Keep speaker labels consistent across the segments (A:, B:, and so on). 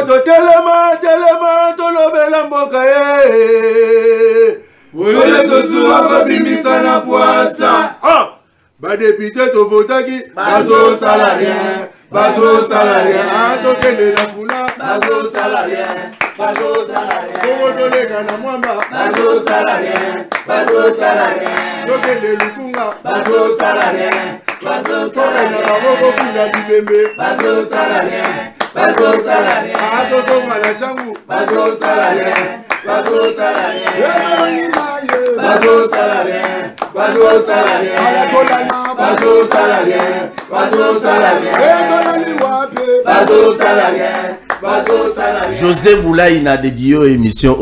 A: to telema to lobela mboka Ole to suwa babimisa na poasa. Ba député to votaki bazo salarien. Bazo salarien, to kende la funa, bazo salarien, bazo salarien. Komo to lega na mwamba, bazo salarien, to kende lukunga, bazo salarien, na baboko kuna bibembe, bazo salarien, to tonga na changu, bazo salarien, bazo salarien,
B: José Boulaye n'a dédié aux émissions.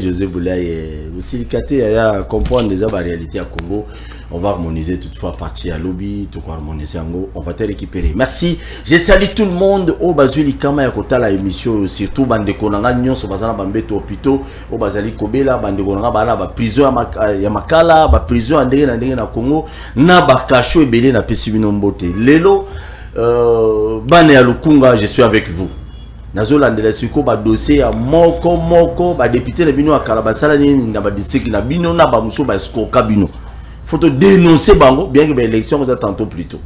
B: José Boulaye, aussi le comprendre déjà la réalité à Congo. On va harmoniser toutefois partie à lobby, tout harmoniser en gros, on va te récupérer. Merci. Je salue tout le monde au Bazuli Kama Yakota la émission, surtout bande konanga nyonso bazana bambeto hôpitaux, au Bazali Kobela bande konanga bala ba prison ya makala, ba prison andenge na Congo, na ba kasho ebele na pesi bino mbote. Lelo bane ya Lukunga, je suis avec vous. Nazo landela siko ba dossier ya moko ba député na bino akala basala ni na ba district na bino na ba muso ba skoka bino. Faut te dénoncer bango bien que l'élection vous a tantôt plus tôt.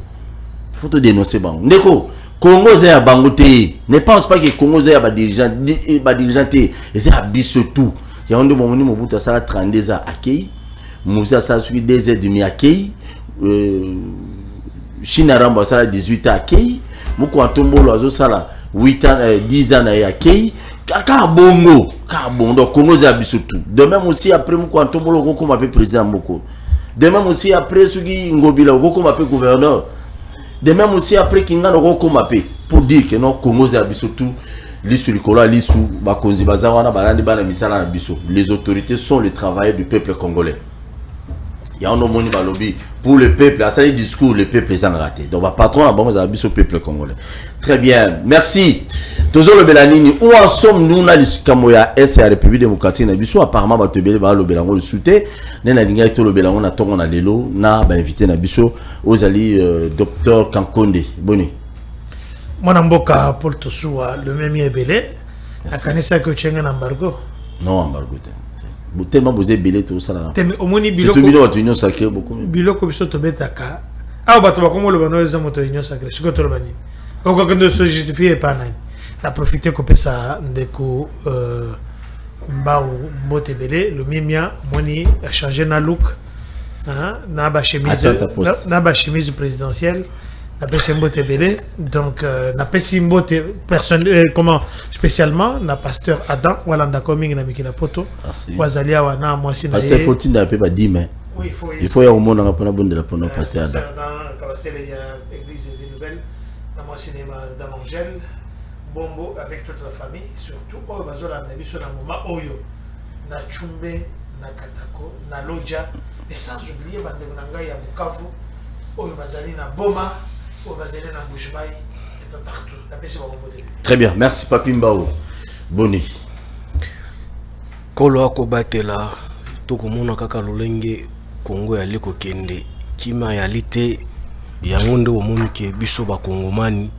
B: Faut te dénoncer bango. Ndeko Congo zaya bango te. Ne pense pas que Congo zaya ba dirigeant te. Et c'est abisso tout. Il y a un de mon Mobutu ça 32 ans accueilli. Moussa ça suit 2 heures demi accueilli. Chinarambo ça 18 ans accueilli. Moko Antombolo azo sala 8 ans 10 ans accueilli. Kaka bongo. Donc Congo zaya abisso tout. De même aussi après Moko Antombolo Roko m'appelle président Moko. De même aussi après Sugi Ngobila Roko m'appelle gouverneur. De même aussi après Kingano Roko m'appelle pour dire que non Congo zaya abisso tout. Les autorités sont les travailleurs du peuple congolais. Il y a un homme lobby pour le peuple, à ce discours, le peuple est en raté. Donc, le patron a au peuple congolais. Très bien, merci. Toujours le Belanini, où en sommes-nous dans le Kamoya S et la République démocratique Nabiso? Apparemment, le Belango le soutien. Nous avons le Belango, nous avons Lelo, nous avons invité Nabiso aux alliés Dr Kankonde. Bonne.
C: Mon amboka pour tout soit le même ebele. A kanisa que tu as un embargo.
B: Non embargo. Tellement vous êtes belé tout ça là.
C: Omoni
B: biloko. C'est tout union sacrée beaucoup.
C: Biloko biso to betaka. Ah bato ba komo le bano eza moto union sacrée. Siko to bani. Oko kendo se justifier pas nani. La profiter ko pesa ndeko mbao mbote belé le mimia moni a changé na look. Hein, na ba chemise présidentielle. Na Pessimbote Belé, donc na Pessimbote personnel comment spécialement na pasteur Adam Walanda coming na Mikina Poto wazalia wana mwasi na
B: pasteur faut-il n'appeler pas dire mais
C: oui
B: il faut y avoir au monde on a pas bonne de la pour pasteur Adam
C: dans il y a église nouvelle na mwasi na d'Angèle Bombo avec toute la famille surtout au bazola na biso na moment oyo na Chumbe na Katako na Loja et sans oublier bande nanga ya Bukavu oyo bazali na Boma.
B: Très bien, merci Papi Mbao. Boni.
D: Kolo akobatela tokomona kaka lolenge Congo ya liko kende kima ya lite ya ngonde omoni ke biso ba kongomani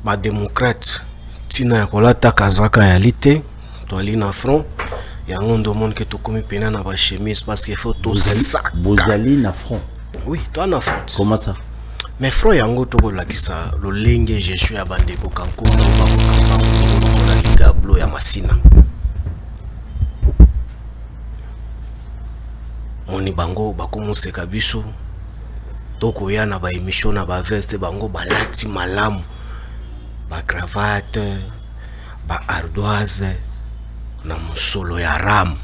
D: ba démocrate tina ya kolata kazaka ya lite to ali na front ya ngonde omoni ke tokomi pena na ba chemise parce que faut to sac.
B: Bozali na front.
D: Oui, toi na front.
B: Comment ça?
D: Mais frère yango to bolakisa lo lenge jeshu ya bandeko kanko na liga blo ya masina moni bango bakomuseka biso toko yana ba émission na ba veste bango balati malamu ba cravate ba ardoise na musolo ya ram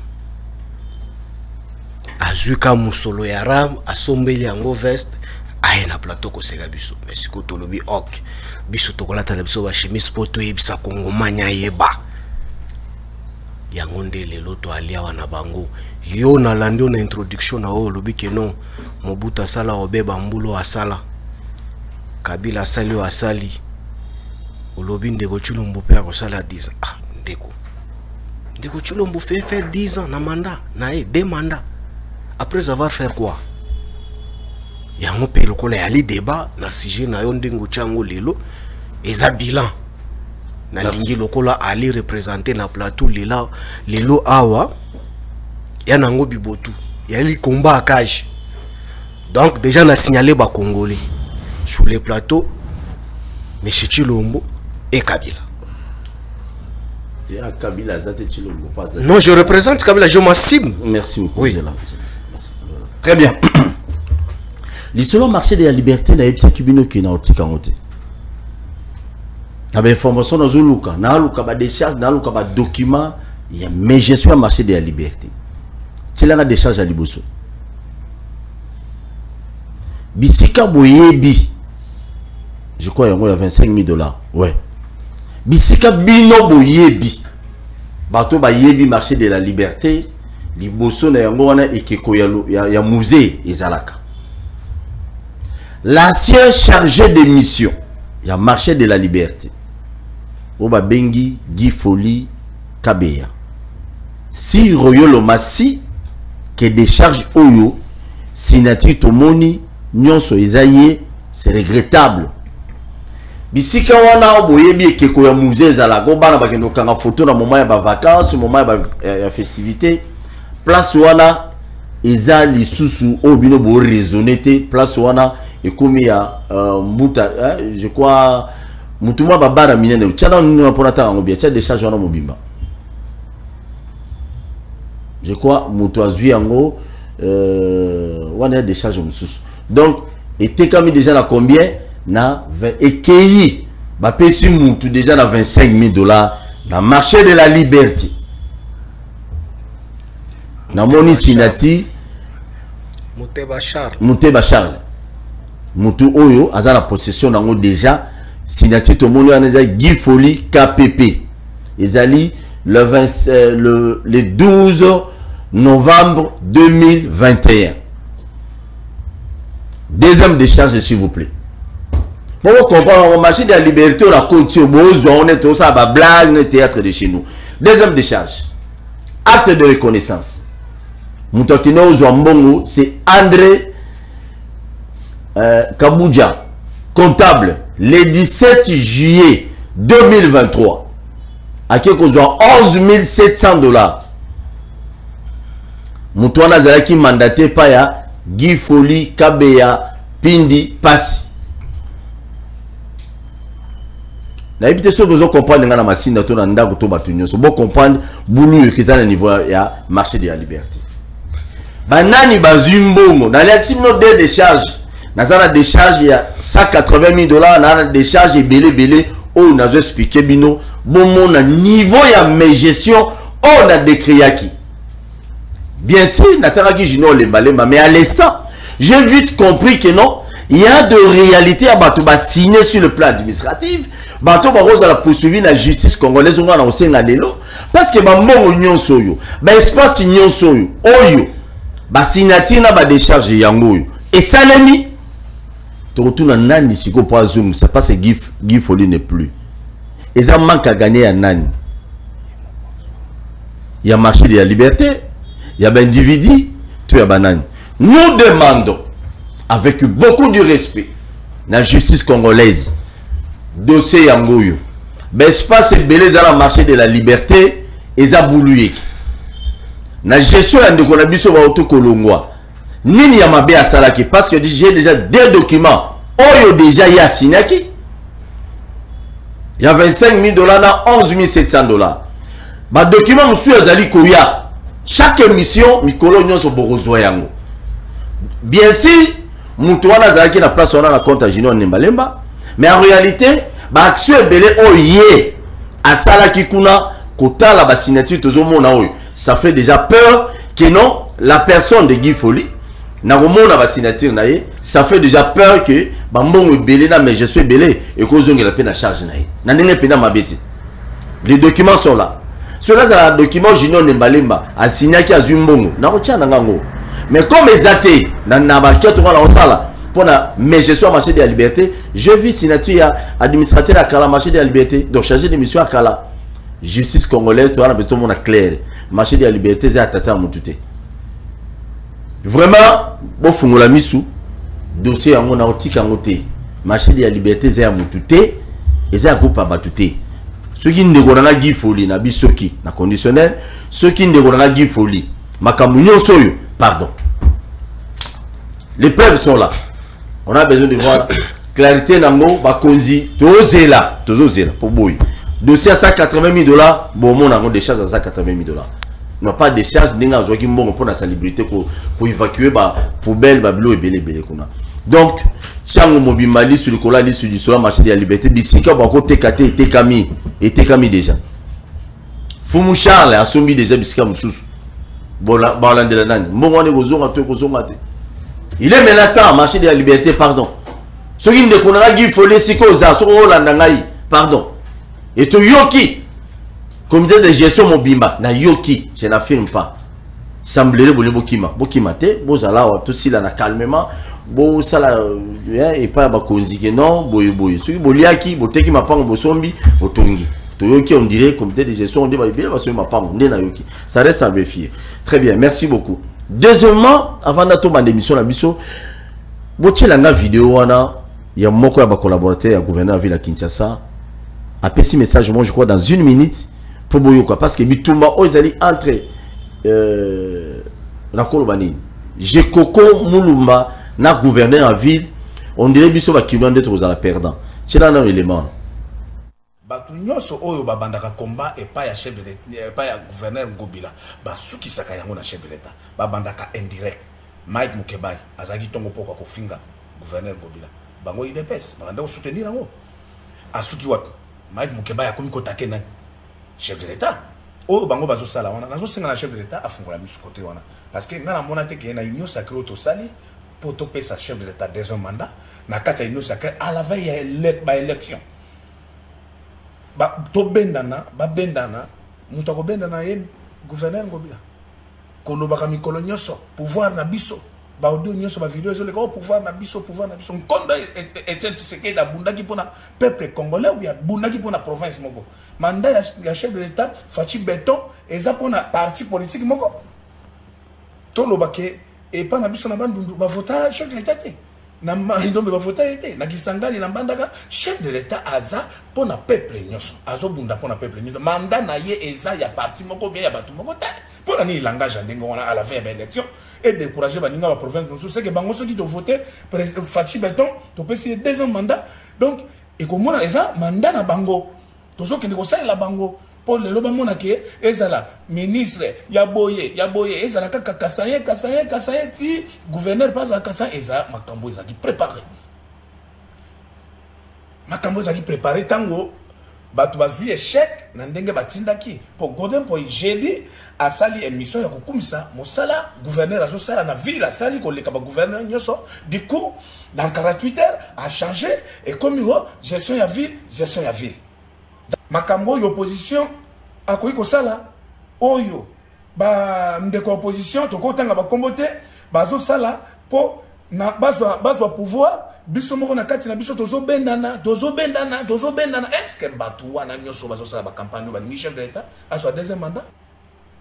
D: azuka musolo ya ram asombeli yango veste aye na plateau ko sega biso mais siko to lobi ok biso to kolata na biso ba chemise poto yebisa kongomanya yeba yango nde lelo to alia wana bango yo na landi na introduction na o lobi ke non Mobutu asala obeba mbulo asala Kabila asali o asali olobi ndeko Chilombo pe akosala 10 ans ah ndeko Chilombo fait 10 ans na mandat na 2 mandats après avoir fait quoi? Yango pe lokola ya li débat na sujet na yo ndengo chango lelo eza bilan nalingi lokola ali représenter na plateau lelo awa ya nango bibotu yali combat à cage. Donc déjà on a signalé ba Congolais sur les plateaux M. Tshilombo et Kabila. Non, je représente Kabila, je m'assume.
B: Merci beaucoup.
D: Oui.
B: Très bien. L'histoire marché de la liberté na epsa kibino ki na otika ngote. Na ba information na zuluka, na luka ba décharge, na luka ba document, il y a mais je suis marché de la liberté. C'est là la décharge à liboso. Bisika boyebi. Je crois il y a 25 000 $. Ouais. Bisika bino boyebi. Bato ba yebi marché de la liberté. Liboso na yango wana ekeko ya musée ezalaka. L'ancien chargé de mission, il y a marché de la liberté. Oba Bengi, Guy Foli, Kabeya. Si Royolo Massi, que décharge Oyo, Sinati Tomoni, Nyonso Ezaye, c'est regrettable. Bisika wana oboyebi ekeko ya musée ezalaka. Obana bakendo kanga photo na moment ya ba vacances, moment ya festivité. Place wana eza lisusu obino bo raisonner te. Place wana ekomi ya mbuta je crois mutuma babara minene tchana nuna pona ta ngobia tcha décharge wana mobimba. Je crois mutu azwi yango wana décharge mususu. Donc était comme déjà na combien na 20 ekei ba pesi mutu déjà na 25 000 $. Na marché de la liberté. Na moni sinati
D: Muteba
B: Charles. Mutu oyo aza la possession nango déjà sinati to moni anaza Guy Foli KPP. Ezali le 12 novembre 2021. Deuxième décharge s'il vous plaît. Bon, vous comprenez, on marché de la liberté, on a continué, on est tout ça, blague, le théâtre de chez nous. Deuxième décharge. Acte de reconnaissance. Moutokino Zouambongo, c'est André Kaboudja, comptable, le 17 juillet 2023. À qui qu'on doit 11 700 $. Moutouana Zalaki mandaté Paya, Guy Foli, Kabeya, Pindi, Passi. Na évité ce que vous comprenez dans la machine de ton anda ou ton bâtonnier. Vous comprenez boulot qui est à niveau ya marché de la liberté. Banani bazumbongo dans l'activité de décharge. Dans la décharge il y a 180 000 $. Dans la décharge belé on a expliqué bino bon mon niveau ya mes gestion on a décrit qui. Bien sûr nataraki jino le balema mais à l'instant j'ai vite compris que non il y a de réalité à bato ba signer sur le plan administratif. Bato ba rose à la poursuivre la justice congolaise on a aussi lelo parce que ba mbongo nyonso yo ba espace nyonso yo oyo ba signature na ba décharge yango yo et salemi to retourne nani siko po azum c'est pas que Guy Foli n'est plus et ça manque à gagner à nani. Il y a marché de la liberté, il y a ben individu, tu as banane. Nous demandons avec beaucoup de respect la justice congolaise dossier yangoyo ben espace belé à la marché de la liberté et za bouluyek na gestion ya ndeko na biso ba auto kolongwa nini ya mabe à salaki parce que j'ai déjà des documents oyo déjà ya sinaki il y a 25 000 $ na 11 700 $. Ba document monsieur azali koya chaque émission mikolo nyonso bokozwa yango bien sûr mutu wana zalaki na place wana na compte à Junior Nembalemba. Mais en réalité, ba action belé oye asala kikuna kotala ba signature tozomona oyo. Ça fait déjà peur que non la personne de Guy Foli na romona ba signature na ye, ça fait déjà peur que ba mbongo belé na mais je suis belé et kozonga la peine à charge na ye. Na ndenge pena mabeti. Les documents sont là. Cela c'est un document Junior Nembalemba a signé qui a zumbongo na rocha na ngango. Mais comme ezate na ba kieto na osala pour la mais je suis à marché de la liberté, je vis signature administrateur à Kala marché de la liberté, donc chargé de mission à Kala. Justice congolaise, tout le monde a clair. Marché de la liberté, c'est à tata moutouté. Vraiment, bon fungola misu, dossier en mon outil en côté. Marché de la liberté, c'est à moutouté, et c'est à groupe à batouté. Ceux qui ne connaissent pas Guy Folie, na bisoki, na conditionnel. Ceux qui ne connaissent pas Guy Folie, Makamunyo Soyo, pardon. Les preuves sont là. On a besoin de voir clarité nango, bakonzi, tozela, pour boy. Dossier à 180 000 $, bon, on a des charges à 180 000 $. Non, pas des charges, n'enga qui bon pour la salubrité pour évacuer ba poubelle, ba blo et belé kuna. Donc, chango mobimali sur le cola li sur du sola marché de la liberté d'ici ka ba ko tekate et tekami déjà. Fumu Charles a sombi déjà bisika mususu. Bola de la nani. Mbongo ne gozonga to kozonga te. Il est maintenant marché de la liberté, pardon. Ceux qui ne connaissent pas Guy Folie siko za so Holanda ngai, pardon. Et to yoki comité de gestion mobimba na yoki, je n'affirme pas. Semblerait bolé bokima te bozala wa to sila na calmement bo sala et pas ba konzike non boy ceux qui boliaki boteki mapango bosombi botongi to yoki on dirait comité de gestion on dit ba bien ba so mapango ndé na yoki, ça reste à vérifier. Très bien, merci beaucoup. Deuxièmement, avant d'attendre l'émission la biso botiela nga vidéo wana ya moko ya ba collaborateur ya gouverneur de la ville à Kinshasa a passé message moi je crois dans 1 minute pour boyoka parce que bitumba ozali entre na kolobani je koko mulumba na gouverneur en ville on dirait biso ba kino d'être aux perdants c'est là un élément
E: batu nyoso oyo babandaka combat et pas ya chef de pas ya gouverneur Ngobila ba suki saka yango na chef de l'état babandaka indirect Mike Mukebai azaki tongo poko ko finga gouverneur Ngobila bango IDPS banda ko soutenir yango asuki wat Mike Mukebai akomi ko take na chef de l'état oyo bango bazo sala wana nazo senga na chef de l'état afungola misu côté wana parce que ngana mona te ke na union sacrée to sali pour to pesa chef de l'état deuxième mandat na kati ya union sacrée à la veille ya élection ba to bendana ba bendana muto ko bendana ye gouverneur Ngobila kono baka mikolo nyoso pouvoir na biso ba audio nyoso ba vidéo zo le ko pouvoir na biso nkondo était ce que da bundaki pona peuple congolais ou ya bundaki pona province moko mandat ya chef de l'état Fachi Beton eza pona parti politique moko to lobake et pas na biso na bandundu ba vota chef de l'état te na ndombe ba vota été na kisangani na bandaka chef de l'état aza pona peuple nyoso azo bunda pona peuple nyoso mandat na ye eza ya parti moko bien ya batu moko te pona ni langage ndengo wana à la fin de l'élection et décourager baninga la province nous c'est que bango ceux qui te voter Fachi Beton to pesi deuxième mandat donc et comment eza mandat na bango to so kende ko sala la bango pour le loba mona ke ezala ministre ya boye ezala kaka kasaye ti gouverneur pas à Kasaye eza makambo eza qui préparé tango batu bazwi échec na ndenge batindaki pour godem pour jeudi asali émission ya kokumisa mosala gouverneur azo sala na ville asali ko leka ba gouverneur nyoso du coup dans 48 heures a changé et comme gestion ya ville makambo y'opposition akoyi ko sala oyo ba ndeko opposition to ko tanga ba kombote bazo sala po na bazwa pouvoir biso moko na kati na biso tozo bendana est-ce que batu wana nyoso bazo sala ba campagne ba chef de l'état a son deuxième mandat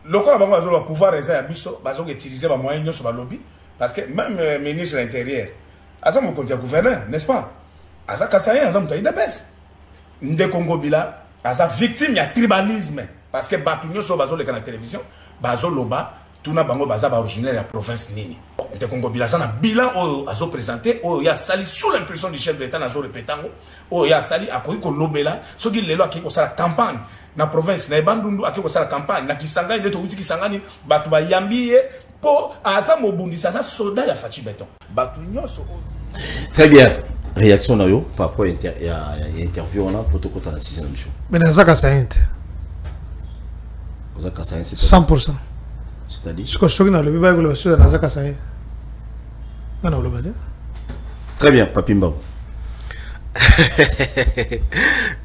E: lokola bango bazo ba pouvoir eza ya biso bazo utiliser ba moyens nyoso ba lobby parce que même ministre de l'intérieur aza mo kontia gouverneur n'est-ce pas aza Kasaye aza mutaide pes ndeko Ngobila aza victime ya tribalisme parce que batu nyoso bazo leka na télévision bazo loba tuna bango baza ba originaire ya province nini ndeko Ngobila sana bilan oyo azo présenter oyo ya sali sous l'impulsion du chef de l'état nazo répétango oyo ya sali akoyi ko lobela soki lelo akiko sala campagne na province na Bandundu akiko sala campagne na Kisangani leto uti Kisangani batu ba yambiye po aza mobundisa aza soda ya Fachi Beton batu nyoso.
B: Très bien. Réaction na yo par rapport à interview on a pour tout côté la 6e émission.
C: Mais dans ça Kasaye.
B: Za Kasaye c'est
C: 100%.
B: C'est-à-dire
C: ce que je suis dans le bible le sur dans ça Kasaye. On a le bade.
B: Très bien, Papi Mbao.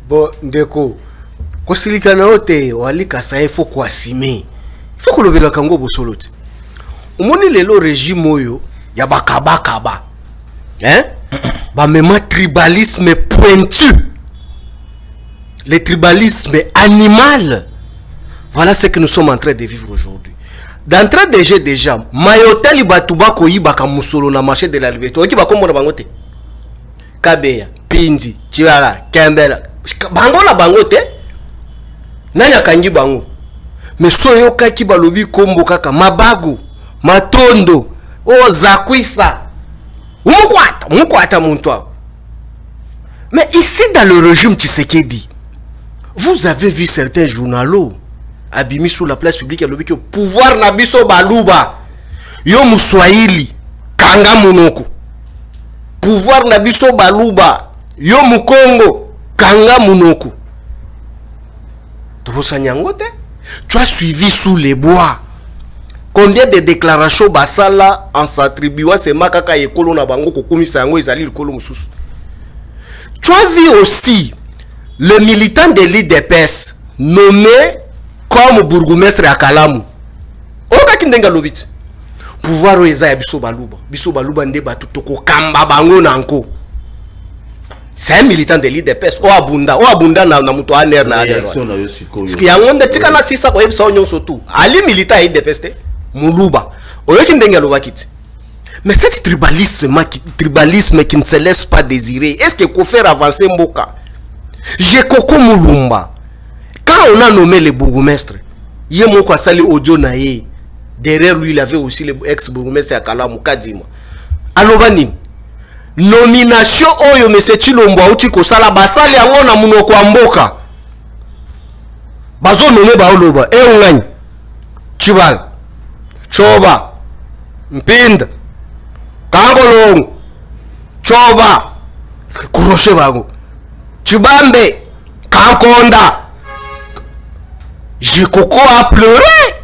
D: Bon, ndeko. Ko silikana ote wali Kasaye faut ko asime. Faut ko lobela kango bosoloti. Omoni lelo régime oyo ya bakaba. Hein? Bah même tribalisme pointu. Le tribalisme animal. Voilà ce que nous sommes en train de vivre aujourd'hui. D'entrée de jeu déjà, Mayoteli Batuba koyi baka musolo na marché de la liberté. Oki bakombo na bangote. Kabeya, Pinzi, Chiwala, Kembela. Bango na bangote. nani akangi bango mais soyo kaki balobi kombo kaka mabago matondo o zakwisa mukwata muntu. Mais ici dans le régime Tshisekedi, vous avez vu certains journaux abimi sur la place publique alobi que pouvoir na biso baluba yo muswahili kanga munoko, pouvoir na biso baluba yo mukongo kanga munoko. Tu as suivi sous les bois combien de déclarations basala en s'attribuant ces makaka ekolo na bango kokumisa yango ezali likolo mususu. Tu as vu aussi le militant de l'IDPS nommé comme bourgmestre à Kalamu. Oka kindenga lobit. Pouvoir oeza ya biso baluba nde batu toko kamba bango nanko. C'est un militant de l'IDPS. O abunda na muto aner na ader. Ce qui yango nde tika na sisa ko yebisa onyo sotu. Ali militant IDPS te muluba. Oyo kindenga lobakiti. Mais cet tribalisme qui ne se laisse pas désirer, est-ce qu'il faut faire avancer Mboka? J'ai Koko Moulumba. Quand on a nommé les bourgmestres, Yemoko Asali Odio Naye, derrière lui il avait aussi le ex-bourgmestre Akala Moukadima. Alobani, nomination Oyo Mese Chilombo Auti Kosala Basali Angona Munoko Mboka. Bazo nommé Baoloba, Eungany, Chibal, Choba, Mpinda. Kangolong, Choba, Kuroshe Bago, Chibambe, Kankonda. J'ai Coco à pleurer.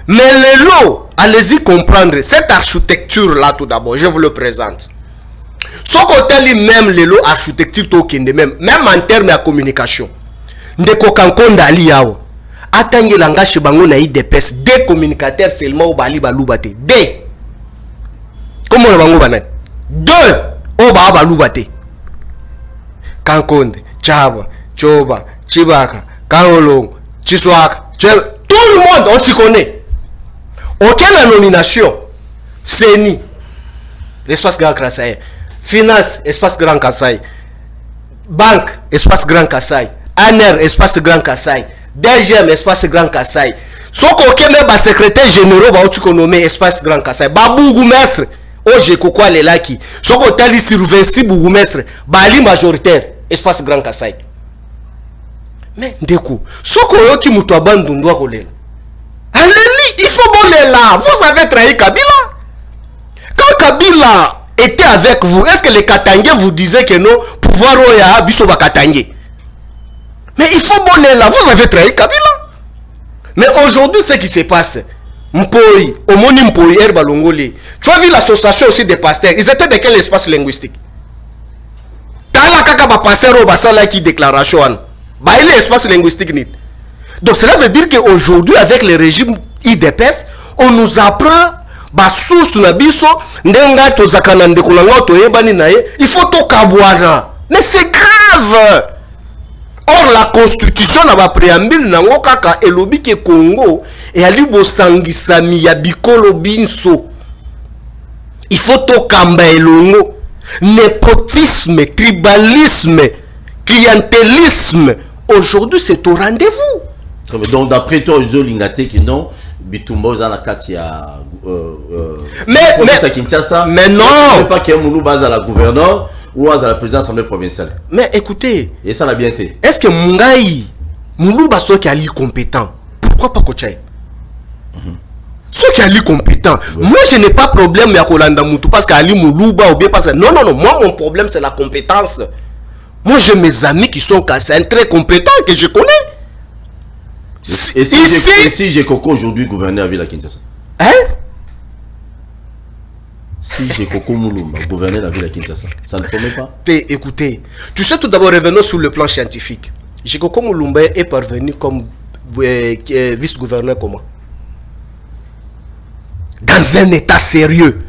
D: Mais les lots, allez-y comprendre cette architecture-là tout d'abord, je vous le présente. Ce côté même les lots architecture token de même en termes de communication. Ndeko Kankonda ali yawo. Atangi langage bango na IDPS, des communicateurs seulement au bali balubate. Des. Comment on va banane? Deux au balubate. Kankonde, Chaba, Choba, Chibaka, Kaolong, Chiswaka, tout le monde on s'y connaît. Aucune nomination. CENI, l'espace Grand Kassai. Finance, espace Grand Kassai. Banque, espace Grand Kassai. ANER, espace Grand Kassai. DGM, espace Grand Kassai. Sauf qu'aucun même secrétaire général va être nommé espace Grand Kassai. Babou mestre. Oje kokwa le laki. Soko tali sur 26 bourgmestre, bali majoritaire, espace Grand Kassai. Mais ndeko, soko yoki mutu abandu ndwa kolela. Allez, il faut boler là. Vous avez trahi Kabila. Quand Kabila était avec vous, est-ce que les Katangais vous disaient que non, pouvoir oya bisoba Katangais? Mais il faut boler là. Vous avez trahi Kabila. Mais aujourd'hui, ce qui se passe, Mpoi, Omoni Mpoi, Herba Longoli. Tu as vu l'association aussi des pasteurs. Ils étaient de quel espace linguistique? Tala kaka ba pasteur au basala qui déclaration. Bah il est espace linguistique ni. Donc cela veut dire qu'aujourd'hui avec le régime IDPS, on nous apprend ba sous na biso ndenga to zakana ndekulanga to yebani nae, il faut to kabwana. Mais c'est grave. Or la constitution na ba préambule nango kaka elobi ke Congo et ali bo sangisami ya bikolo binso. Il faut to kamba elongo. Népotisme, tribalisme, clientélisme. Aujourd'hui c'est au rendez-vous.
B: Donc d'après toi, Ozo Lingate qui non, Bitumba Ozana Katia.
D: Mais non.
B: Je ne sais pas qu'il y a Mounou base à la gouverneure ou à la présidence de l'Assemblée provinciale.
D: Mais écoutez.
B: Et ça l'a bien été.
D: Est-ce que Mungai, Mounou Basto qui a lui compétent, pourquoi pas Kochaï? Ceux qui a lui compétent. Oui. Moi je n'ai pas de problème avec Kolanda Moutou parce qu'Ali Moulouba ou bien parce que. Non, non, non. Moi mon problème c'est la compétence. Moi j'ai mes amis qui sont cassés, très compétents que je connais.
B: Et si j'ai Coco aujourd'hui gouverneur à Villa Kinshasa?
D: Hein?
B: Si j'ai Coco Moulumba gouverneur à Villa Kinshasa, ça ne promet pas?
D: Écoutez, tu sais tout d'abord revenons sur le plan scientifique. J'ai Coco Moulumba est parvenu comme vice-gouverneur comment? Dans un état sérieux.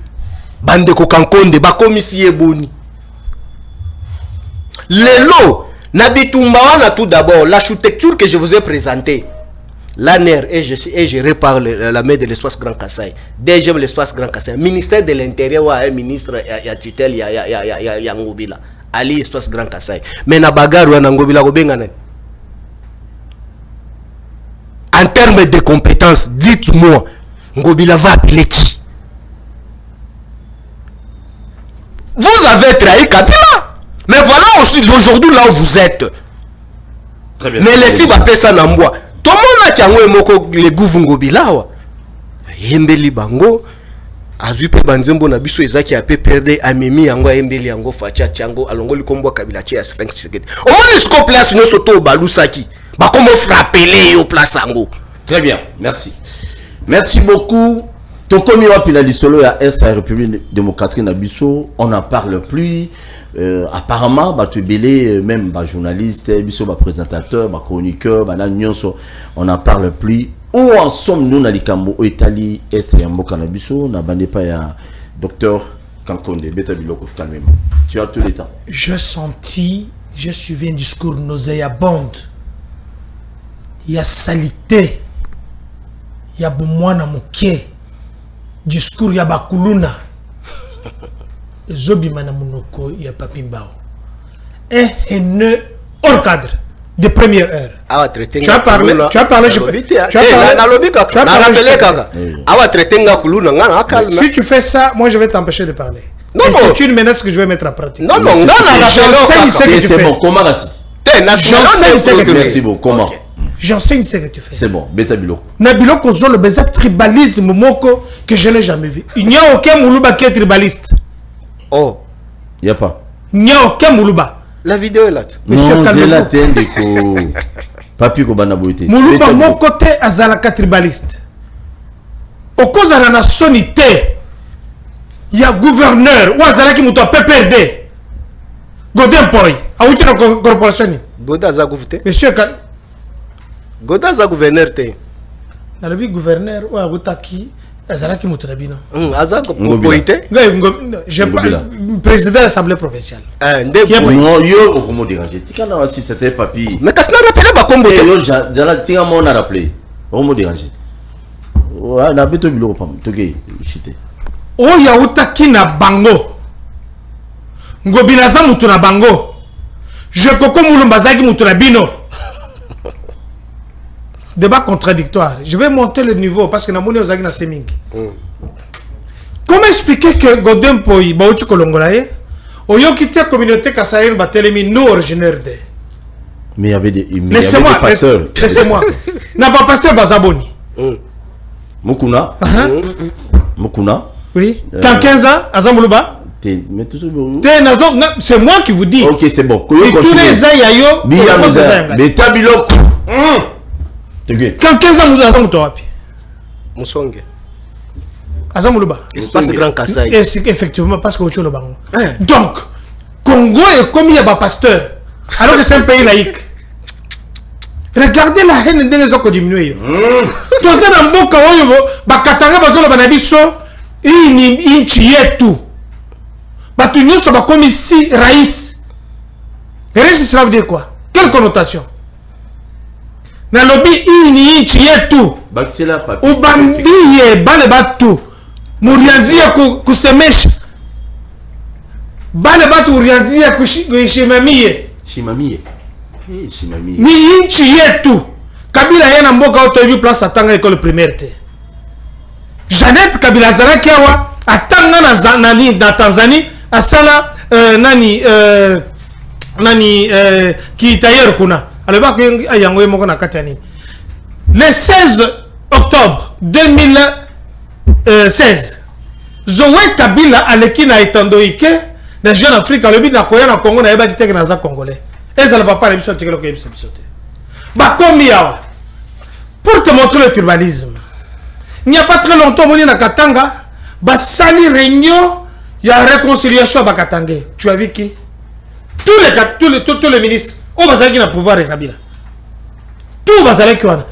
D: Bande Kokankonde, Bakomisi Eboni. Les lots, Nabitumbawana tout d'abord, l'architecture que je vous ai présentée. L'ANER est géré par la main de l'espace Grand Kassai. DGM l'espace Grand Kassai. Ministère de l'Intérieur, ou un ministre, il y a titel, il y a Ngobila. Ali espace Grand Kassai. Mais na bagarre ou na Ngobila ko bengana. en termes de compétences, dites-moi, Ngobila va appeler qui? Vous avez trahi Kabila. Mais voilà aussi aujourd'hui là où vous êtes.
B: Très bien.
D: Mais laissez va payer ça n'ambois. Tout le monde a qui a les goûts Ngobila. Yembeli bango. Azupe banzembo na biso ezaki a perdre amemi yango yembeli yango facha chango alongo likombo Kabila chia Sphinx Tshisekedi. Au moins ce place no soto balusaki. Ba comment frapper yo place yango.
B: Très bien, merci. Merci beaucoup. Tokomi wapila lisolo ya est la République démocratique na biso, on n'en parle plus. Apparemment, tu belé même journaliste, biso présentateur, chroniqueur, on n'en parle plus. Où en sommes-nous dans l'Ikambo, au Italie, est et en Canabiso, n'a pas ya docteur Kankonde, Beta Biloko, calmement. Tu as tout le temps.
C: Je suivi un discours nauséabond. Il y a salité. Il y a Boumouana Mouké. Discours, il y a Bakuluna. Zobimana Mounoko, il y a Papimbao. Un haineux hors cadre. De première heure. Tu as parlé, si tu fais ça, moi je vais t'empêcher de parler. Non, c'est une menace que je vais mettre en pratique.
D: Non,
C: j'enseigne ce que tu fais.
B: C'est bon, comment merci beaucoup, comment?
C: J'enseigne ce que tu fais.
B: C'est bon, Beta Biloko.
C: Nabiloko Zo, le baiser tribalisme moko que je n'ai jamais vu. Il n'y a aucun Moulouba qui est tribaliste.
D: Oh.
B: Il n'y a pas.
C: Il n'y a aucun Moulouba.
D: La vidéo est là.
B: Monsieur, non, c'est la tête de Papi Kobanaboité.
C: Moulouba, mon côté, azalaka tribaliste. Au cause de la nationalité, il y a gouverneur, ou azalaki mouto PPRD. Godin Poy, a outi la corporation.
D: Goda za gouverneur.
C: Monsieur,
D: Goda za gouverneur te.
C: Na le gouverneur, ou a outaki. Azalaki Moutrabino.
D: Azako Poité.
C: Je parle président de l'Assemblée provinciale.
B: Non, yo au comment déranger. Tikana si c'était papi.
D: Mais qu'est-ce qu'on a rappelé ba combo
B: yo jala tinga mon a rappelé. Comment déranger. Ouais, na beto bilo pam. Toke chité.
C: O ya utaki na bango. Ngobila za mutu na bango. Je koko mulumba zaki Moutrabino. Débat contradictoire. Je vais monter le niveau parce que Namoni Ozagi na Seming. Comment expliquer que Godin Poy, Baouchi Kolongolaye, Oyo quitté la communauté Kassaïen Batelemi, nous originaires de.
B: Mais il y avait des.
C: Laissez-moi, laissez-moi. N'a pas pasteur Bazaboni.
B: Mukuna. Mukuna.
C: Oui. Quand 15 ans, Azamoulouba.
B: Mais tout
C: c'est moi qui vous dis.
B: Ok, c'est bon.
C: Et tous les aïayo.
B: Mais Tabiloko.
C: Quand 15 ans, nous avons Moutoapi.
D: Moussongue.
C: Azamoulouba.
D: Espace Grand Kassai.
C: Effectivement, parce que Ocho Lobango. Donc, Congo est comme il y a un pasteur. Alors que c'est un pays laïque. Regardez la haine des autres diminuer. Tout ça dans le bon Kawayo, Bakatanga Bazolo Banabiso, Inchietu. Batunyo Soba comme ici, Raïs. Raïs, ça veut dire quoi? Quelle connotation? Na lobby ini inchi yetu ubambie bale batu murianzia kusemesha bale batu urianzia kushimamie ni inchi yetu. Kabila yana mboka auto hivi place atanga école primaire te. Jeannette Kabila zaraki awa atanga na Tanzanie asala ki tailleur kuna. Le 16 octobre 2016, Zoé Kabila aleki na etandoike na jeune Afrique le bid na koya na Congo na yeba kiteke na za congolais. Eza le papa na biso tikelo ko yebisa biso te. Ba komi yawa. Pour te montrer le tribalisme. Il n'y a pas très longtemps moni na Katanga, ba sali réunion ya réconciliation ba Katangé. Tu as vu qui? Tous les ministres. On va dire qu'il a pouvoir et Kabila. Tout va dire qu'il y a un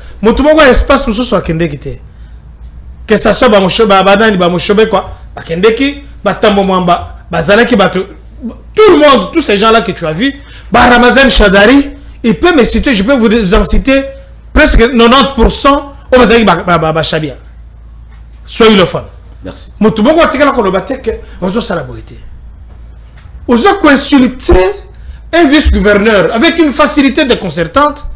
C: espace pour ce Kendeki. Que ça soit Bamochoba, Badani, Bamochobe, quoi. Kendeki, Batambo Mwamba, Bazalaki, Batu. Tout le monde, tous ces gens-là que tu as vus, Ramazan Chadari, il peut me citer, je peux vous en citer presque 90%. On va dire Bachabia. Soyez le fun.
B: Merci.
C: Moutoubo, tu as dit on a la beauté. On a insulté un vice-gouverneur avec une facilité déconcertante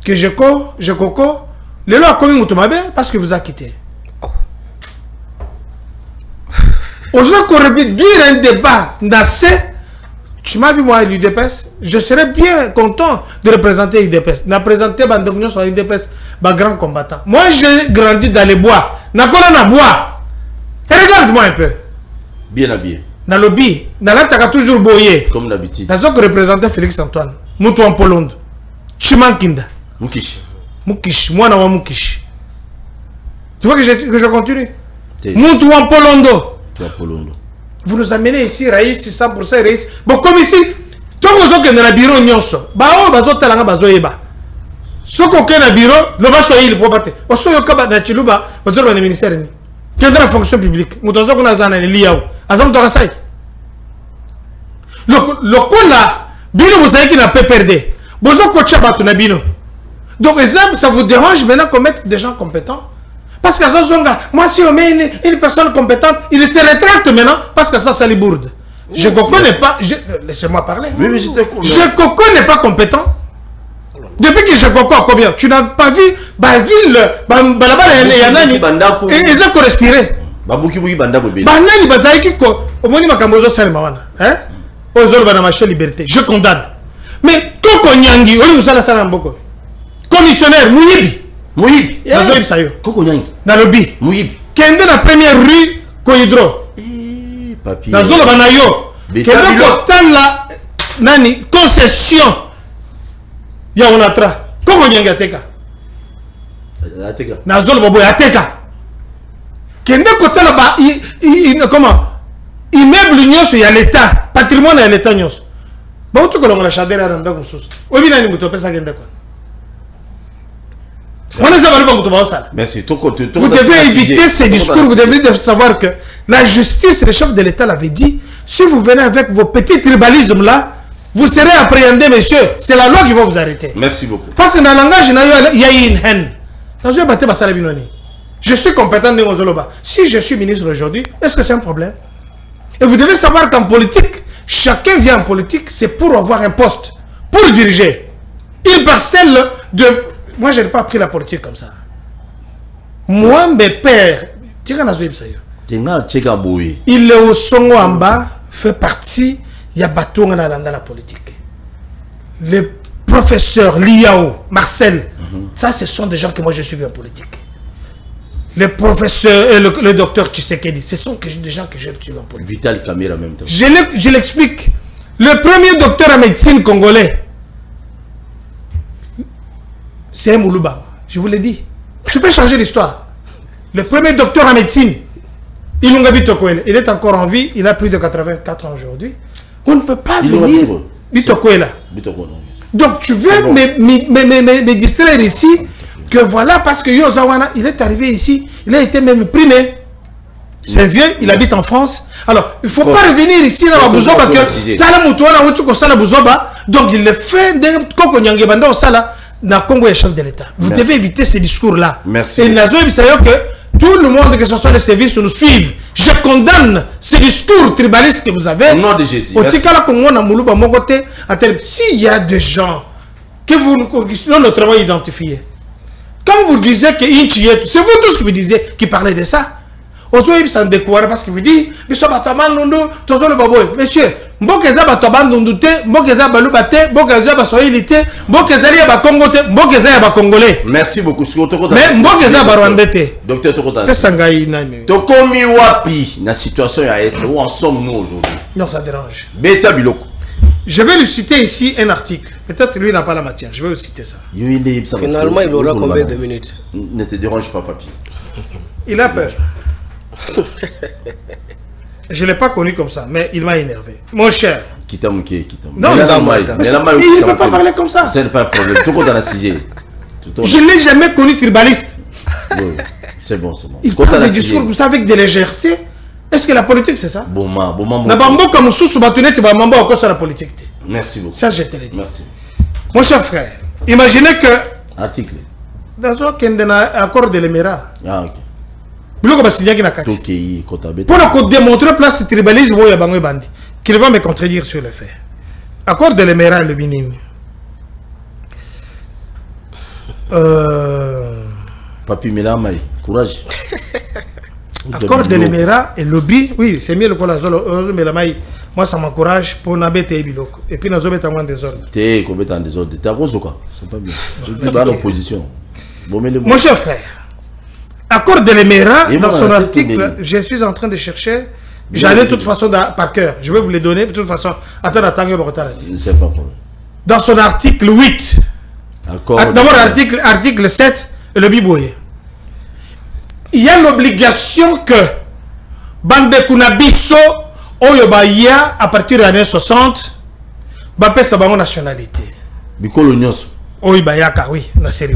C: que je coco Le loi a commis Moutomabe parce que vous a quitté. Aujourd'hui, qu'on aurait pu dire un débat d'assez. Tu m'as vu moi à l'UDPS, je serais bien content de représenter l'UDPS. De représenter Bandogno sur l'UDPS, un grand combattant. Moi, j'ai grandi dans les bois. N'a pas dans bois. Regarde-moi un peu.
B: Bien habillé.
C: Dans le lobby, dans la t'as toujours boyé.
B: Comme d'habitude.
C: Dans ce que représentait Félix Antoine. Moutou en Polondo. Chimankinda.
B: Mukish.
C: Mukish. Moi, non, Mukish. Tu vois que je continue.
B: T'es-
C: Moutou en Polondo.
B: Toi, Polondo.
C: Vous nous amenez ici, Raïs, 100% Raïs. Bon, comme ici, tout le monde qui est dans le bureau, nyonso. Bah, oh, bah, tout le monde est là. Ce qu'on est dans le bureau, le bas soit il pour partir. Au soit il y a un chilouba, au soit le ministère. Qui est dans la fonction publique. Nous avons un azan et liao. Azam de Rassai. Le coup là, bino vous savez qu'il n'a pas perdu. Bozo kocha batu na bino. Donc, exemple, ça vous dérange maintenant qu'on mette des gens compétents? Parce que ça, moi, si on met une personne compétente, il se rétracte maintenant parce que ça, ça les bourde. Je ne connais pas. Laissez-moi parler.
B: Oui, mais j'étais combien?
C: Je Coco n'est pas compétent. Depuis que je Coco, combien? Tu n'as pas vu la ville, là-bas, il y en a et ils ont respiré.
B: Babuki Bouki Banda Bobé.
C: Banani Bazaiki, au moins, Makambozo Salmawana. Hein? Aux autres, ma liberté. Je condamne. Mais Coco Nyangi, on nous a la salle en beaucoup. Commissionnaire, Mouyibi.
B: Mouyib.
C: Nazoïb Sayo.
B: Koko Nyangi.
C: Dans le bi.
B: Mouyib.
C: Kende la première rue Kohidro.
B: Papier.
C: Dans zone banayo. Kende kotan la nani concession. Ya onatra. Koko nyanga teka.
B: Ateka.
C: Na zone bobo ya teka. Kende kotan la ba comment immeuble nyonso ya l'état, patrimoine ya l'état nyonso. Ba tu kolonga la chadera randa kususu. Obi nani muto pesa kende kwa.
B: Merci.
C: Vous devez éviter ces discours, vous devez savoir que la justice, le chef de l'État l'avait dit, si vous venez avec vos petits tribalismes là, vous serez appréhendé, monsieur. C'est la loi qui va vous arrêter.
B: Merci beaucoup.
C: Parce que dans le langage, il y a une haine. Je suis compétent de Mozoloba. Si je suis ministre aujourd'hui, est-ce que c'est un problème? Et vous devez savoir qu'en politique, chacun vient en politique, c'est pour avoir un poste, pour diriger. Une parcelle de... Moi, je n'ai pas pris la politique comme ça. Moi, mes pères, il est au Songo en bas, fait partie, il y a bateau dans la politique. Les professeurs, Liao, Marcel, ça, ce sont des gens que moi, je suis en politique. Les professeurs, le docteur Tshisekedi, ce sont des gens que j'ai suivi en politique.
B: Vital Kamera en même temps.
C: Je l'explique. Le premier docteur en médecine congolais, c'est un Moulouba. Je vous l'ai dit. Tu peux changer l'histoire. Le premier docteur en médecine, Ilunga Bitokoele, il est encore en vie. Il a plus de 84 ans aujourd'hui. On ne peut pas venir. Bitokoele. Donc tu veux me distraire ici que voilà parce que Yozawana, il est arrivé ici. Il a été même primé. C'est vieux, il habite en France. Alors, il ne faut pas revenir ici dans la Bouzoba que donc il le fait de Koko Nyangebanda au Sala. Dans le Congo, est chef de l'État. Vous devez éviter ces discours-là.
B: Merci.
C: Et Nazoïb, c'est que tout le monde, que ce soit les services, nous suivent. Je condamne ces discours tribalistes que vous avez.
B: Au nom de Jésus.
C: S'il y a des gens que vous notre travail identifié, quand vous disiez que c'est vous tous qui vous disiez qui parlez de ça. Aujourd'hui, ça me découvre parce que vous dites, monsieur, Mbokeza Batobandundu te, Mbokeza Balubate, Mbokeza Basoilite, Mbokeza Bakongote, Mbokeza Bakongolais.
B: Merci beaucoup.
C: Mais Mbokeza Barwandete.
B: Docteur Tokota.
C: Tokomi
B: wapi na situation à Est, où en sommes-nous aujourd'hui?
C: Non, ça dérange.
B: Beta Biloko.
C: Je vais lui citer ici un article. Peut-être lui n'a pas la matière. Je vais lui citer ça.
D: Finalement, il aura combien de minutes?
B: Ne te dérange pas, papi.
C: Il a peur. Je ne l'ai pas connu comme ça, mais il m'a énervé. Mon cher.
B: Non,
C: il ne peut pas parler comme ça.
B: Ce n'est pas un problème. Tout dans la sujet.
C: Je ne l'ai jamais connu tribaliste.
B: C'est bon, c'est bon.
C: Il parle des discours comme ça avec de légèreté. Est-ce que la politique, c'est ça?
B: Merci beaucoup.
C: Ça, je te l'ai dit.
B: Merci.
C: Mon cher frère, imaginez que...
B: Article.
C: Dans un accord de l'Émirat.
B: Ah, ok.
C: Pour démontrer place de tribalisme, qu'il va me contredire sur le fait. Accord de l'Émirat, le minime.
B: Papi Melamai, courage.
C: Accord de l'Émirat et lobby, oui, c'est mieux le Colazolo, Melamai. Moi, ça m'encourage pour n'abêter et biloko. Et puis, nous avons été en désordre.
B: T'es complètement en désordre. T'es à cause de quoi? C'est pas bien. Tu vas à l'opposition.
C: Mon cher frère, accord de l'Émirat, dans son article, je suis en train de chercher. J'allais de toute façon par cœur. Je vais vous les donner. De toute façon, attends,
B: je ne sais pas pourquoi.
C: Dans son article 8, d'abord article 7, le Bibouye. Il y a l'obligation que Bande Kunabiso, Oyobaya, à partir des années 60, Bapé Sabamo nationalité.
B: Bikolonios.
C: Oyobayaka, oui, la série.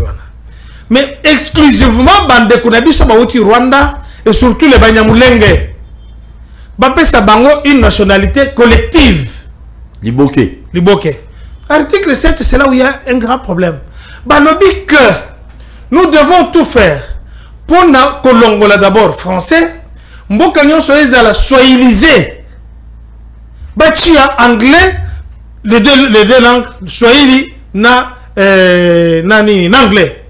C: Mais exclusivement Bande Kunabiso, Baouti Rwanda, et surtout les Banyamulenge. Bapé Sabango, une nationalité collective.
B: Liboké.
C: Liboké. Article 7, c'est là où il y a un grand problème. Balobi que nous devons tout faire pour que l'Ongola d'abord français, Mbokanyon soit la swahiliser. Bachia anglais, les deux langues, swahili na anglais.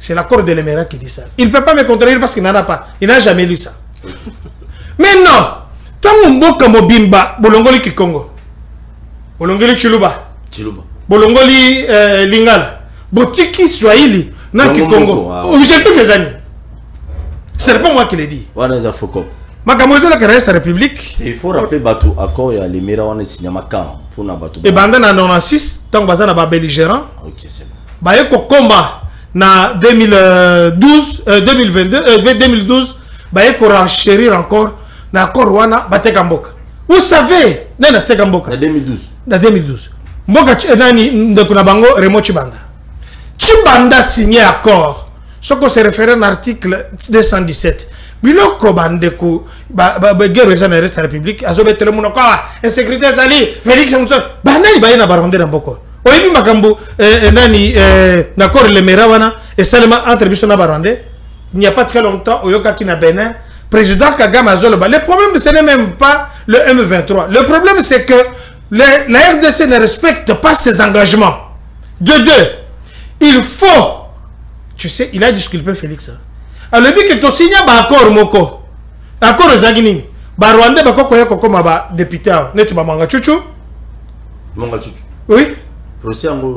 C: C'est l'accord de l'Émirat qui dit ça. Il ne peut pas me contredire parce qu'il n'en a pas. Il n'a jamais lu ça. Mais non, tant Mboka Mobimba, Bolongoli Kikongo, Bolongoli Chiluba, Bolongoli Lingala, Botiki Swahili, na Kikongo. Objectif les amis. Ce n'est pas moi qui l'ai dit. Makamozo la carrière de la République.
B: Il faut rappeler Batou accord et l'Émirat on est signé Makan pour na Batou.
C: Et pendant en 96, tant que na belligérant.
B: OK, c'est bon.
C: Ba yeko combat na 2012 2012 ba yeko renchérir encore na accord wana bateka mboka. Vous savez, na teka mboka.
B: En 2012.
C: En 2012. Mboka nani ndekuna bango Remo Chibanda. Chibanda signé accord. Ce qu'on se réfère à l'article 217. Biloko bandeko guerre aux Émirats de la République azobete le monde quoi insécurité zali Félix Samson banani bayena baronde na mboko oyibi makambo nani d'accord le Merawana et seulement entre biso na baronde il n'y a pas très longtemps oyoka ki na Bénin président Kagame azoloba le problème ce n'est même pas le M23 le problème c'est que la RDC ne respecte pas ses engagements de deux il faut tu sais il a disculpé Félix alors que tu signes un accord moko accord aux Zagini ba Rwanda ba koko yako comme ba député netu ba manga chuchu oui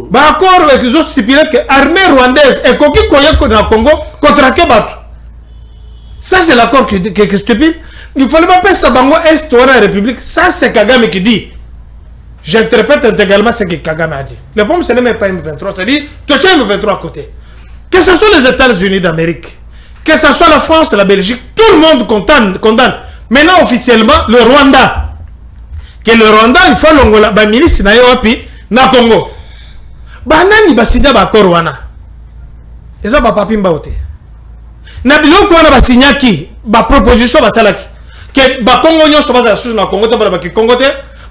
C: ba accord avec les autres stipulé que armée rwandaise et koki koyako na Congo contre Kebatu ça c'est l'accord que stupide il fallait pas passer ça bango est ou la République ça c'est Kagame qui dit j'interprète intégralement ce que Kagame a dit le problème ce n'est même pas M23 c'est-à-dire tu as M23 à côté que ce soit les États-Unis d'Amérique que ce soit la France, la Belgique, tout le monde condamne. Maintenant, officiellement, le Rwanda. Que le Rwanda, il faut l'Angola, la milice na Yoapi, na Congo. Banani basigna ba Korwana. Et ça, papi mbaote. Na biloko wana basigna ki, ba proposition basalaki. Que ba Congo nyonso baza sous na Congo, ba ki Congo te,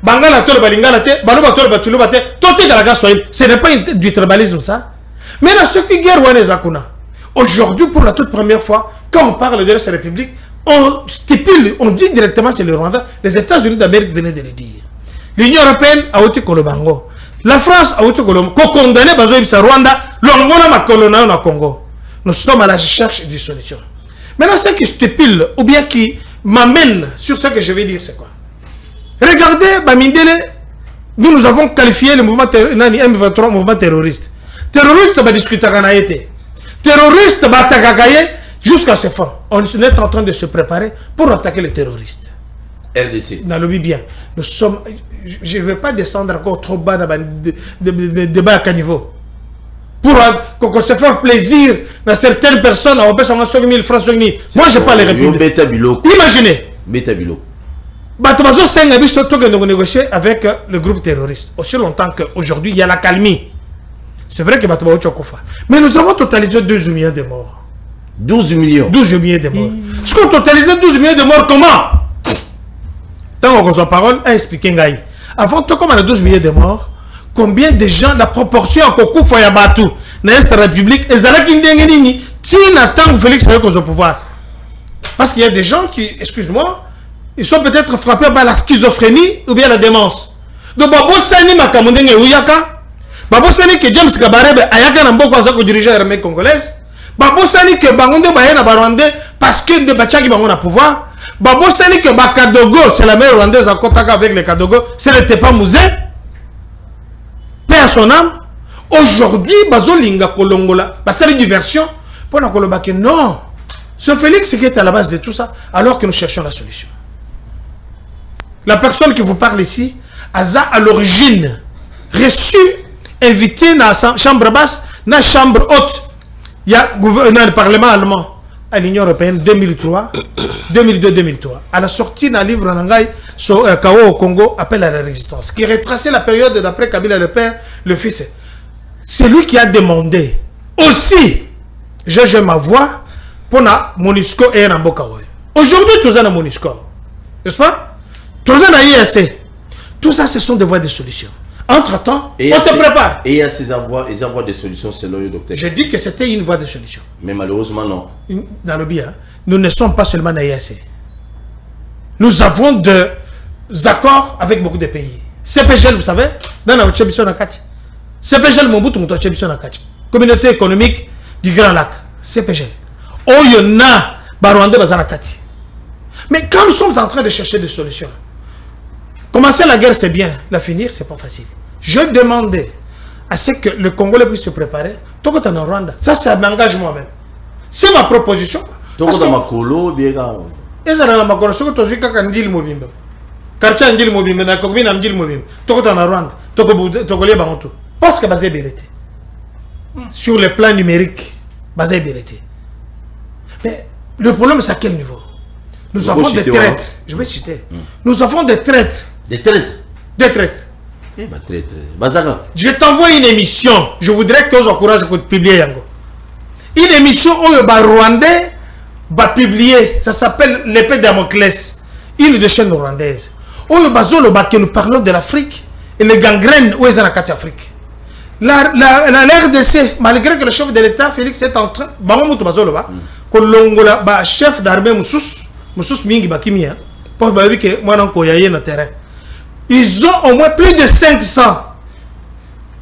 C: bangala tole balingala te, baloba tole batuluba te, tote dalaga soil. Ce n'est pas du tribalisme ça. Mais dans ce qui guerre wana zakuna. Aujourd'hui, pour la toute première fois, quand on parle de la République, on stipule, on dit directement c'est le Rwanda. Les États-Unis d'Amérique venaient de le dire. L'Union européenne a outi Kolobango. La France a outi Kolobango. Qu'on condamne le Rwanda, l'Angola ma colonna au Congo. Nous sommes à la recherche d'une solution. Maintenant, ce qui stipule, ou bien qui m'amène sur ce que je vais dire, c'est quoi? Regardez, Bamindele, nous avons qualifié le mouvement M23 mouvement terroriste. Terroriste, va discuter à été. Terroristes batakakaye jusqu'à ce fond. On est en train de se préparer pour attaquer les terroristes.
B: RDC.
C: Dans le bien. Nous sommes. Je ne vais pas descendre encore trop bas dans le débat à niveau. Pour se faire plaisir dans certaines personnes, on peut s'en 5 000 francs. Moi, je parle les républiques. Imaginez.
B: Beta Bilo.
C: Batomazo Sengabi surtout que nous négocier avec le groupe terroriste. Aussi longtemps qu'aujourd'hui, il y a la calmie. C'est vrai que Batomazo Chokofa. Mais nous avons totalisé 12 millions de morts.
B: 12 millions.
C: 12 millions de morts. Est-ce qu'on totalisait 12 millions de morts comment? Tant qu'on reçoit parole, à expliquer Ngaï. Avant tout, comme on a 12 millions de morts, combien de gens, la proportion à Koko Foyabatu, dans l'Est République, et Zalaki Ndiengenini, Tina Tang Félix avec au pouvoir. Parce qu'il y a des gens qui, excuse-moi, ils sont peut-être frappés par la schizophrénie ou bien la démence. Donc, Babo Sani Makamundenge Ouyaka, babosani que James Kabarebe ayaka na mboko azako diriger l'armée congolaise, babosani que bangonde bayena barwandais parce que de bachaki bango na pouvoir, babosani que Bakadogo c'est la mère rwandaise à Kotaka avec les Kadogo, ce n'était pas Mouzé, paix à son âme. Aujourd'hui bazolinga kolongola basali diversion pour na koloba que non, ce Félix qui est à la base de tout ça, alors que nous cherchons la solution. La personne qui vous parle ici Aza à l'origine reçu, invité dans la chambre basse, dans la chambre haute. Il y a le Parlement allemand à l'Union européenne 2003, 2002-2003. À la sortie d'un livre en anglais, Kao au Congo, appelle à la résistance, qui retraçait la période d'après Kabila le père, le fils. C'est lui qui a demandé aussi, j'ai ma voix pour la MONUSCO et Nambokawa. Aujourd'hui, tout ça est MONUSCO. N'est-ce pas? Tout ça est IAC. Tout ça, ce sont des voies de solutions. Entre-temps, on se prépare.
B: Et il y a ces voies de solutions selon le docteur.
C: J'ai dit que c'était une voie de solution.
B: Mais malheureusement, non.
C: Dans le bien, nous ne sommes pas seulement dans l'IAC. Nous avons des accords avec beaucoup de pays. CPGL, vous savez, dans la Nakati. CPGL, Mobutu, Nakati. Communauté économique du Grand Lac. CPGL. Oh, il y en a, Barwande Bazanakati. Mais quand nous sommes en train de chercher des solutions, commencer la guerre, c'est bien. La finir, c'est pas facile. Je demandais à ce que le Congolais puisse se préparer. Tout le temps en Rwanda. Ça m'engage moi-même. C'est ma proposition.
B: Tout le temps en Colo, bien grave.
C: Et ça, dans ma Colo, ce que tu as dit, quand tu as dit, Mobimbe. Quartier Ndil Mobimbe, dans le Congolais, Ndil Mobimbe. Tout le temps en Rwanda. Tout le temps tout. Parce que basé Bélété. Sur le plan numérique, basé Bélété. Mais le problème, c'est à quel niveau? Nous avons des traîtres. Je vais citer. Nous avons des traîtres.
B: Des traîtres?
C: Des traîtres.
B: Eh bien, traître. Bazaka.
C: Je t'envoie une émission. Je voudrais que j'encourage de publier. Une émission où le Rwandais va publier. Ça s'appelle l'épée de Damoclès. Une de chaîne rwandaise. Où le bazolo que nous parlons de l'Afrique et les gangrènes où ils en ont Afrique. La RDC, malgré que le chef de l'État, Félix, est en train. Que chef d'armée Moussous Mingi Bakimia, pour que moi non koyaye na terrain. Ils ont au moins plus de 500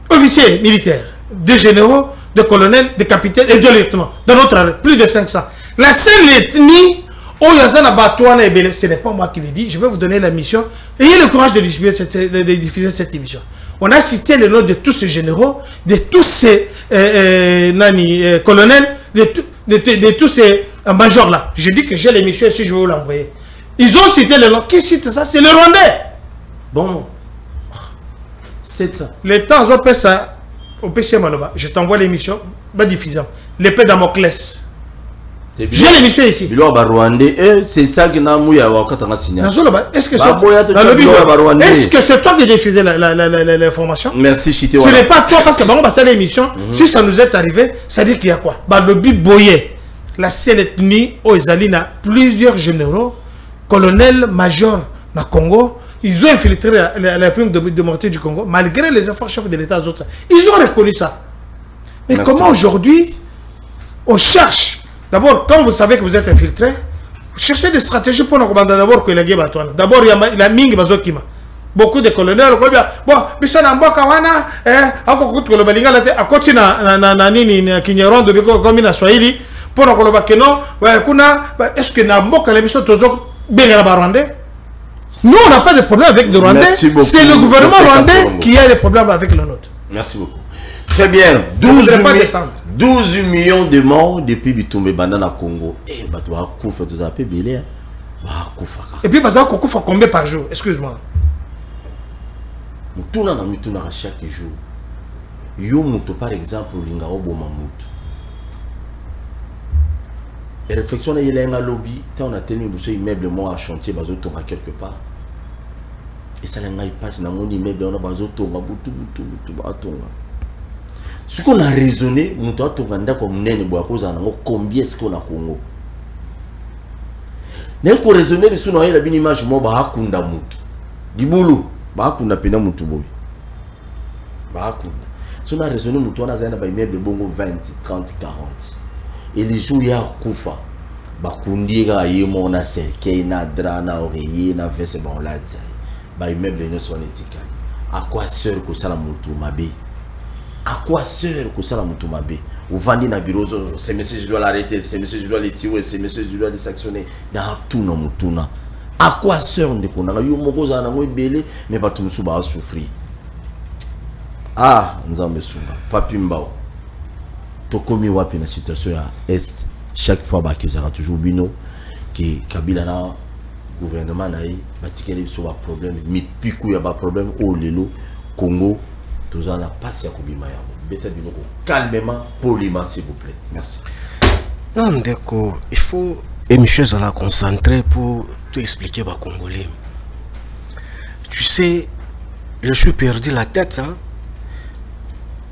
C: officiers militaires, de généraux, de colonels, de capitaines et de lieutenants dans notre armée. Plus de 500. La seule ethnie où il y a ce n'est pas moi qui l'ai dit. Je vais vous donner la mission. Ayez le courage de diffuser cette émission. On a cité le nom de tous ces généraux, de tous ces colonels, de tous ces majors là. Je dis que j'ai l'émission ici, je vais vous l'envoyer. Ils ont cité le nom. Qui cite ça? C'est le Rwandais.
B: Bon. C'est ça.
C: Les temps ont fait ça au PC Maloba. Je t'envoie l'émission. Diffusant. L'épée Damoclès. J'ai l'émission ici.
B: C'est ça qui n'a mouillé à Wakatanga signé.
C: Est-ce que c'est toi qui diffuses l'information?
B: Merci, Chité.
C: Ce n'est pas toi parce que on va faire l'émission. Si ça nous est arrivé, ça dit qu'il y a quoi? Balobi Boye. La seule ethnie aux Alina, plusieurs généraux, colonels, majors dans le Congo, ils ont infiltré la prime de mortier du Congo, malgré les efforts chefs de l'État. Ils ont reconnu ça. Mais
B: merci.
C: Comment aujourd'hui, on cherche, d'abord, quand vous savez que vous êtes infiltré, vous cherchez des stratégies pour nous commander d'abord que la guerre batoine. D'abord, il y a la Ming Bazokima. Beaucoup de colonels, bon, bisous na mboka wana, akoko le balinga la akoti na nini kinyerondo biko comme na Swahili. Pour nous que non, est-ce que Namboka les bisous toujours bien Rwandais? Nous, on n'a pas de problème avec le Rwandais. C'est le gouvernement rwandais qui a des problèmes avec le nôtre.
B: Merci beaucoup. Très bien. 12 millions de morts depuis Bitumbe Bandana Congo. Et bah toi, Koufa, tu as appelé
C: et puis, bah ça, Koufa combien par jour? Excuse-moi.
B: Nous tournons chaque jour. Yo Mouto, par exemple, Lingao Bomamouto. Et réflexion, il y a un lobby, on a tenu le immeuble moi à chantier, bazotonga quelque part. Et ça, il passe dans mon immeuble, on a bazotonga, batonga. Ce qu'on a raisonné, nous avons comme nene, combien est-ce qu'on a Congo? Nous avons raisonné, nous avons une image, moi, bahakunda mutu. Dibulu, bahakunda pena mutu boy. Bahakunda. Si on a raisonné, nous avons un immeuble bongo 20, 30, 40. Et les jours il y a Koufa, Bakundira, Yemona, Selke, Nadra, na oreiller, na veste, bon là, bah immeuble ne sont étiquetés. À quoi sert que ça la moto, ma bé? À quoi sert que ça la mutumabe? Vous vendez dans le bureau, ces messieurs je dois l'arrêter, ces messieurs je dois les tuer, ces messieurs je dois les sanctionner. Dans tout non mutuna. À quoi sert de qu'on a eu mon gros anango belé, mais pas tout le monde souffrir. Ah, nous avons souffert. Papi Mbao. Tokomi wapi na situation à est. Chaque fois que ça toujours bino que Kabila na gouvernement na yi batikeli sur un problème, mais puis il y a un problème au lelo Congo. Tous en a passé à Kobima Yabo. Beta Binoko, calmement, poliment, s'il vous plaît. Merci.
D: Non, d'accord. Il faut, et Michel, ça la concentrer pour te expliquer aux Congolais. Tu sais, je suis perdu la tête. Hein?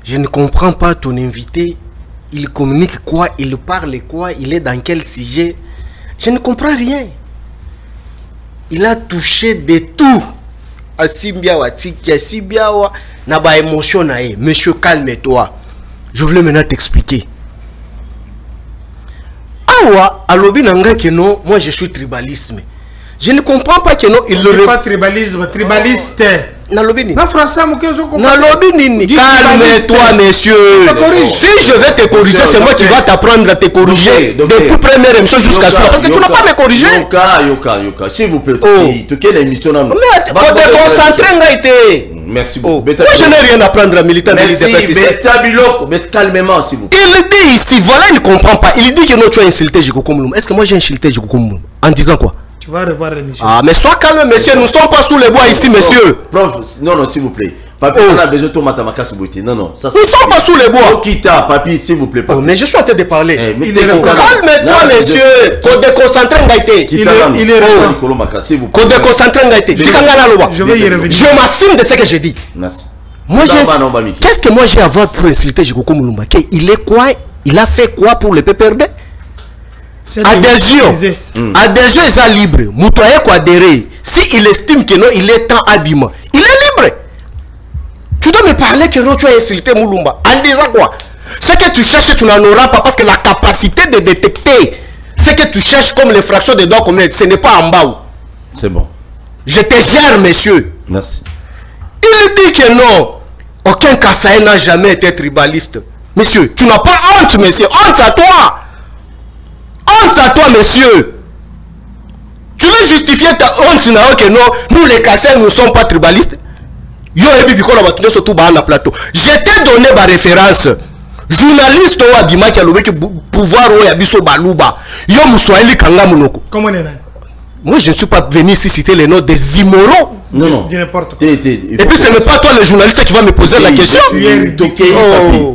D: Je ne comprends pas ton invité. Il communique quoi, il parle quoi, il est dans quel sujet. Je ne comprends rien. Il a touché de tout. Asimbiawa, Tiki, Asimbiawa. Na ba émotion nae. Monsieur, calme-toi. Je voulais maintenant t'expliquer. Awa, alobi nanga que non, moi je suis tribalisme. Je ne comprends pas que non, il le
C: pas tribalisme, tribaliste.
D: Nalobi nini.
C: Na français mukezo ko.
D: Nalobi nini. Calme-toi, monsieur. Si je vais te corriger, c'est moi qui va t'apprendre à te corriger depuis première émission jusqu'à ça. Parce que tu n'as pas me corriger.
B: Yoka, s'il vous plaît. Tu quelle émission là?
D: Mais pour te concentrer, ngaïté.
B: Merci beaucoup.
D: Moi, je n'ai rien à prendre à militant de l'IDPS.
B: Beta Biloko, mais calmement, s'il vous plaît.
D: Il dit ici, voilà, il ne comprend pas. Il dit que non, tu as insulté Jikoko Mouloum. Est-ce que moi j'ai insulté Jikoko Mouloum? En disant quoi?
C: Tu vas revoir l'émission.
D: Ah, mais sois calme, monsieur. Nous ne sommes pas sous les bois ici, monsieur.
B: Prof, non, s'il vous plaît. Papi, on a besoin de Matamaka Souboiti. Non, ça
D: nous ne sommes pas sous les bois.
B: Okita, papi, s'il vous plaît.
D: Oh, mais je suis en train de parler.
B: Calme-toi,
D: monsieur. Qu'on déconcentre Ngaïté.
C: Il est
B: s'il vous plaît.
D: Qu'on déconcentre Ngaïté.
C: Je vais y revenir.
D: Je m'assume de ce que j'ai dit.
B: Merci.
D: Moi, qu'est-ce que moi j'ai à voir pour insulter Jikoko Mouloumba? Il est quoi? Il a fait quoi pour le PPRD? Adhésion, il est libre. Moutoye quoi adhérer. Si il estime que non, il est temps habillement, il est libre. Tu dois me parler que non, tu as insulté Mouloumba. En disant quoi? Ce que tu cherches, tu n'en auras pas parce que la capacité de détecter ce que tu cherches comme les fractions de doigts, ce n'est pas en bas.
B: C'est bon.
D: Je te gère, monsieur.
B: Merci.
D: Il dit que non. Aucun Kassaï n'a jamais été tribaliste. Monsieur, tu n'as pas honte, monsieur. Honte à toi. Honte à toi, monsieur. Tu veux justifier ta honte, que non, nous les Kassaï ne sommes pas tribalistes. Yo ebi bikola batuné surtout ba na plateau. Je t'ai donné ma référence. Journaliste ou abima qui a le pouvoir ou yabiso baluba. Yo muswahili kanga munoko.
C: Comment on est là?
D: Moi je ne suis pas venu ici citer les noms des immoraux.
B: Non.
C: Dis n'importe quoi.
B: Et
D: puis ce n'est pas toi le journaliste qui va me poser la question.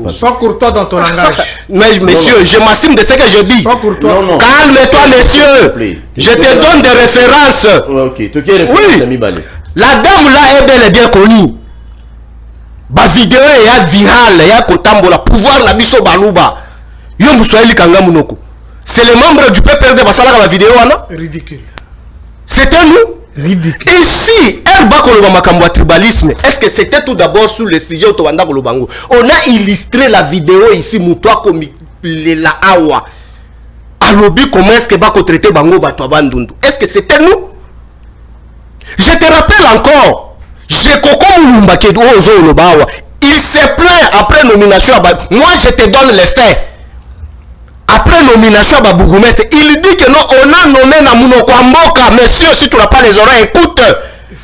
C: Sois courtois dans ton langage.
D: Mais monsieur, je m'assume de ce que je dis.
C: Sois courtois.
D: Calme-toi, monsieur. Je te donne des références.
B: Ok, tu quelle référence?
D: Oui. La dame là est bel et bien connue. Ba vidéo est virale, il y a kotambola pouvoir la biso baluba. Yo muswahili kanga munoko. C'est les membres du PPRD basala la vidéo là.
C: Ridicule.
D: C'était nous.
C: Ridicule.
D: Ici, tribalisme. Est-ce que c'était tout d'abord sur le sujet au Tobanda Kolobango? On a illustré la vidéo ici, Moutoua comme la Awa. Alobi, comment est-ce que Bako traité Bango Batouabandundu? Est-ce que c'était nous? Je te rappelle encore, il se plaint après nomination. Moi, je te donne les faits. Après nomination à Bourgmestre, il dit que non, on a nommé Namunoko Amboka. Monsieur, si tu n'as pas les oreilles, écoute.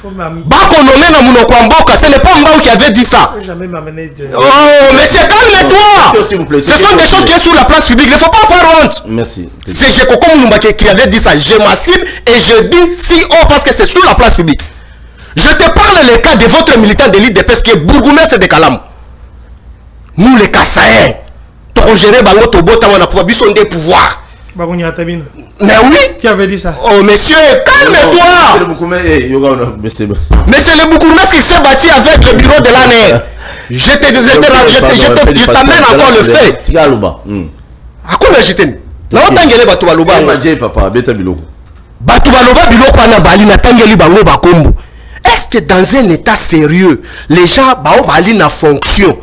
D: Bako nommé Namunoko Amboka, ce n'est pas Mbao qui avait dit ça.
C: Jamais m'amener de...
D: Oh, monsieur, calme-toi. Ce sont des choses qui sont sur la place publique. Il ne faut pas faire honte.
B: Merci.
D: C'est Jekoko Moulumba qui avait dit ça. Je m'assume et je dis si haut parce que c'est sur la place publique. Je te parle le cas de votre militant de l'IDPS qui est bourgmestre de Kalam. Nous les Kassaïens, gérer Bango Tobota, on a pouvoir bison des pouvoirs. Mais oui.
C: Qui avait dit ça?
D: Oh monsieur, calme-toi. Mais c'est le bourgmestre qui s'est battu avec le bureau de l'année. Je t'amène encore le fait. À quoi je t'aime? Là on t'engage Batoubalouba. Batoubalouba biloko ana bali na tangeli bango bakombo. Est-ce que dans un état sérieux, les gens bali na fonction?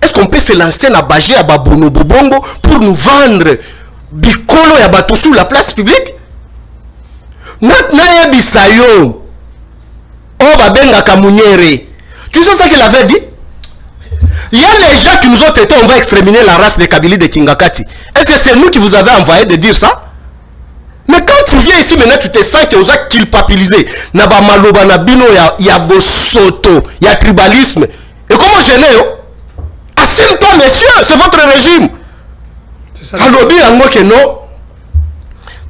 D: Est-ce qu'on peut se lancer na bagé à Babono Bobongo pour nous vendre bikolo ya bato sur la place publique? Maintenant bisayo. Oh babenga kamuniere. Tu sais ce qu'il avait dit? Il y a les gens qui nous ont traités, on va exterminer la race des Kabylie de Kingakati. Est-ce que c'est nous qui vous avez envoyé de dire ça? Mais quand tu viens ici maintenant, tu te sens que vous êtes culpabilisé. Naba maloba na bino ya bosoto, ya tribalisme. Et comment gêner? Assume-toi, messieurs, c'est votre régime. Alors, bien, moi que non.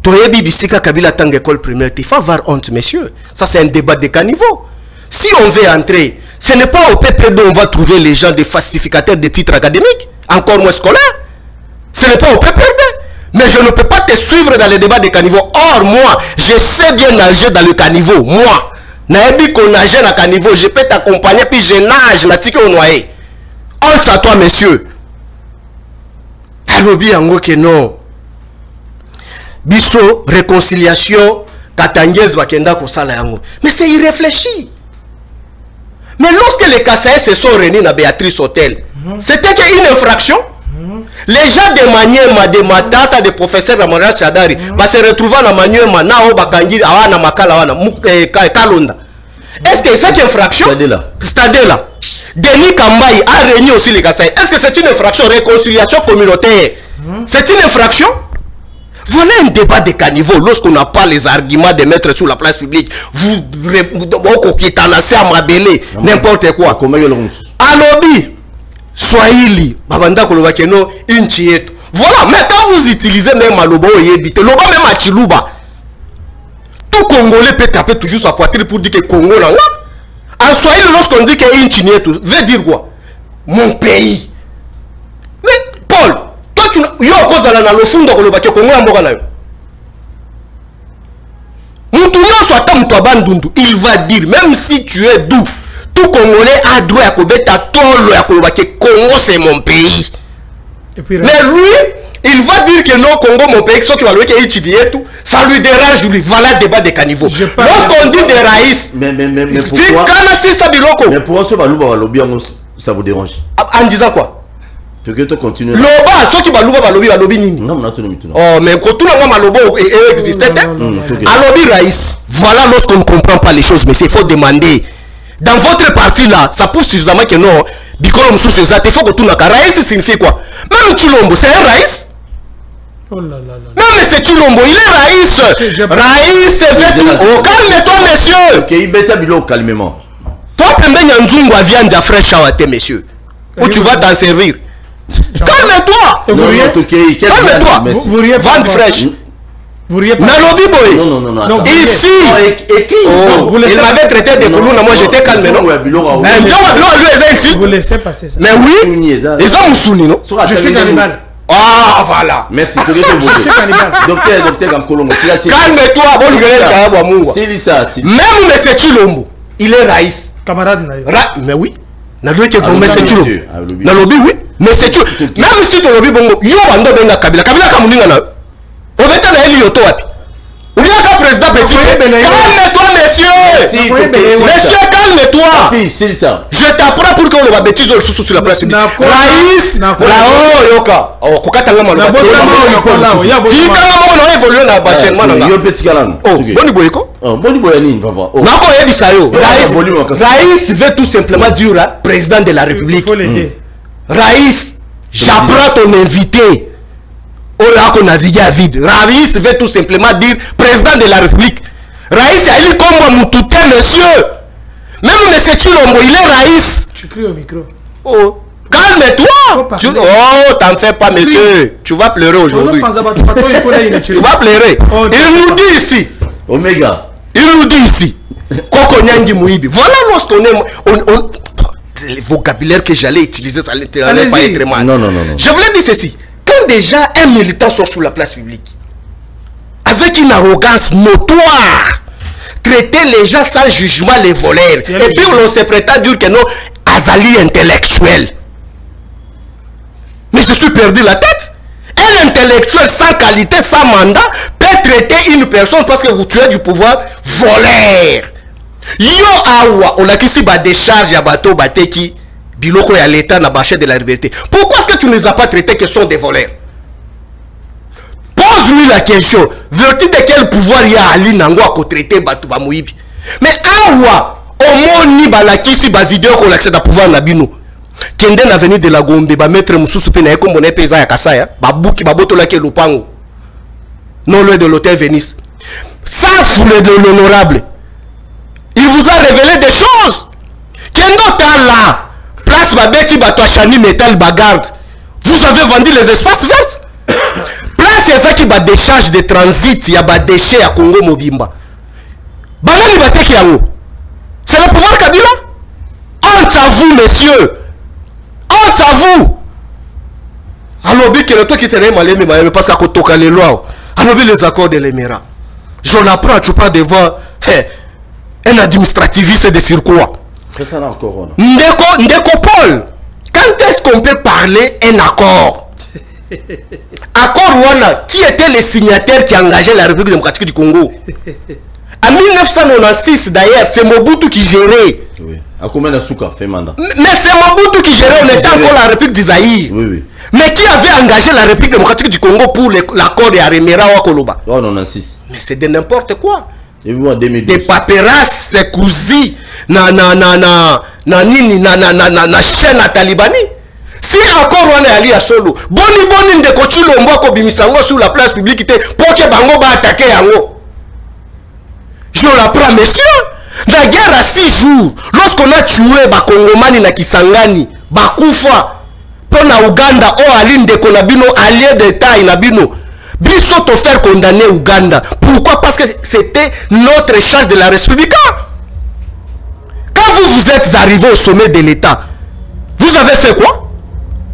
D: Toyebi Bisika Kabila Tang école primaire, il faut avoir honte, messieurs. Ça, c'est un débat de caniveau. Si on veut entrer, ce n'est pas au PPD où on va trouver les gens des falsificateurs de titres académiques, encore moins scolaires. Ce n'est pas au PPD. Mais je ne peux pas te suivre dans les débats de caniveau. Or, moi, je sais bien nager dans le caniveau. Moi, naebi qu'on nage dans le caniveau, je peux t'accompagner, puis je nage, na tike au noyé. Honte à toi, messieurs. Alobi yango que non. Biso, réconciliation, katangez wakenda kosala yango. Mais c'est irréfléchi. Mais lorsque les Kassaïs se sont réunis dans Béatrice Hôtel, c'était une infraction. Les gens de Maniema, de Matata, des professeurs de Montréal Chadari, va se retrouver dans Maniema, Nao Bakangi, Awana Makala, Kalonda. Est-ce que c'est une infraction? Stadela. Denis Kambaï a réuni aussi les Kassaïs. Est-ce que c'est une infraction? Réconciliation communautaire. C'est une infraction? Voilà un débat de caniveau. Lorsqu'on n'a pas les arguments de mettre sur la place publique, vous quittez à m'abeler n'importe quoi. Alobi, Swahili, Babanda Kolobakeno, Inchieto. Voilà, maintenant vous utilisez même Malobo et Yébite, Loba même à Chiluba. Tout Congolais peut taper toujours sa poitrine pour dire que Congo là. En Swahili, lorsqu'on dit que Inchieto, veut dire quoi? Mon pays. Mais Paul, toi tu yo cause dans le fond de Kolobake Congo en Boganayo. Il va dire, même si tu es doux, tout Congolais a droit à Kobeta Tolo à Kolobake Congo c'est mon pays. Mais lui, il va dire que non, Congo mon pays, ce qui va lui dire tout, ça lui dérange lui. Voilà le débat des caniveaux. Lorsqu'on dit des raïs,
B: mais pourquoi Mais pourquoi ce balouba lobby ça vous dérange?
D: En disant quoi?
B: Tu veux continuer.
D: Loba, ceux qui balouba lobby nini?
B: Non, non, non.
D: Oh, mais quand tout le monde malobo existait, lobby raïs. Voilà lorsqu'on ne comprend pas les choses, mais il faut demander. Dans votre parti là, ça pousse suffisamment que non. Bikolom sous ces il faut que tout le monde. Raïs signifie quoi? Même Chilombo, c'est un raïs.
C: Oh là là là.
D: Non mais c'est Chilombo, il est raïs. Raïs, c'est tout. Oh, calme-toi, monsieur.
B: Ok, il bête bilo calmement.
D: Toi, pembe nyanzungu à viande à fraîche à thé, monsieur. Où tu vas t'en servir. Calme-toi. Calme-toi. Vente fraîche.
C: Vous riez pas.
B: Non.
D: Ici, il m'avait traité de boulot, moi j'étais calme, non?
C: Vous laissez passer ça.
D: Mais oui, les hommes sont non?
C: Je suis cannibale.
D: Ah, voilà.
B: Merci.
C: Je suis cannibale.
B: Docteur Gamkolongo.
D: Calme-toi, bon, même M. Chilombo, il est raïs.
C: Camarade,
D: mais oui. Mais oui. Mais c'est tout. Même si tu lobby bongo, yo bando benga Kabila kamuninga na. Obeta na eli yoto wapi? Oubien ka président petit. Calme-toi monsieur. Monsieur, calme-toi.
B: C'est ça.
D: Je t'apprends pour qu'on le va bêtiser sur la place publique. Raïs, oh yoka. Oh kokata ngama lo. Si kanga mo na évoluer na bachellement na.
B: Yo petit galang.
D: Oh, boni boyeko?
B: Oh, boni boyani papa.
D: Nako yebisa yo. Raïs veut tout simplement dire président de la République. Raïs, j'apprends ton invité. Oh là qu'on navigue à vide. Raïs veut tout simplement dire président de la République. Raïs a eu comme Moutouté, monsieur. Même monsieur Chilombo, il est Raïs.
C: Tu cries au micro.
D: Oh, calme-toi. Oh, t'en fais pas, monsieur. Tu vas pleurer aujourd'hui. Tu vas pleurer. Il nous dit ici.
B: Omega.
D: Il nous dit ici. Koko Nyangi Mouibi. Voilà lorsqu'on est. Le vocabulaire que j'allais utiliser, ça n'allait pas être mal.
B: Non.
D: Je voulais dire ceci. Quand déjà un militant sort sur la place publique, avec une arrogance notoire, traiter les gens sans jugement, les voleurs, et puis on se prétend dire que non, Azali intellectuel. Mais je suis perdu la tête. Un intellectuel sans qualité, sans mandat, peut traiter une personne parce que vous tuez du pouvoir voleur. Yo awa, on a qu'ici ba décharge ya bateau bateki biloko ya l'état na bachet de la liberté. Pourquoi est-ce que tu ne les as pas traités que sont des voleurs? Pose-lui la question. Vertu de quel pouvoir il y a Ali Nango à traiter bateau ba Mouibi? Mais awa, au moins ni ba la kisi ba vidéo qu'on accède à pouvoir na bino. kende na avenue de la Gombe ba maître mususu pe na ekombo na peza ya Kasaya ba buki ba botola ke lupango non loin de l'hôtel Venise. Ça foule de l'honorable. Il vous a révélé des choses. Kendo là, place babeti batouachani metal bagarde. Vous avez vendu les espaces verts. Place ya ça qui ba décharge de transit, ya ba déchets à Congo Mobimba. Banani bateki yango. C'est le pouvoir Kabila. Honte à vous, messieurs. Honte à vous. Alors, bien que le toi qui te mal parce qu'à Kotoka les lois. Alors, les accords de l'Émirat. Je l'apprends, tu pas devant un administrativiste de circuit.
B: C'est ça là encore.
D: Ndeko Paul, quand est-ce qu'on peut parler un accord? Accord Wana, qui était le signataire qui engageait la République démocratique du Congo? En 1996 d'ailleurs, c'est Mobutu qui gérait.
B: Oui. À combien de souka fait mandat?
D: Mais c'est Mobutu qui gérait, on était encore la République d'Isaïe.
B: Oui, oui.
D: Mais qui avait engagé la République démocratique du Congo pour l'accord de Aremera ou Koloba?
B: Oh, 96.
D: Mais c'est de n'importe quoi.
B: Et puis en 2012.
D: Des paperasses, c'est cousi, na chaîne à Talibani. Si encore on est allé à Solo, boni de Kochulo Mboko Bimisango sur la place publique, pour que Bango va attaquer Yango. Je l'apprends, messieurs. La guerre à 6 jours, lorsqu'on a tué Bakongomani na Kisangani, Bakufa, pour na Uganda, ou Aline de Konabino, allié d'État Inabino, Biso te faire condamner Uganda. Pourquoi? Parce que c'était notre échange de la République. Quand vous êtes arrivé au sommet de l'État, vous avez fait quoi?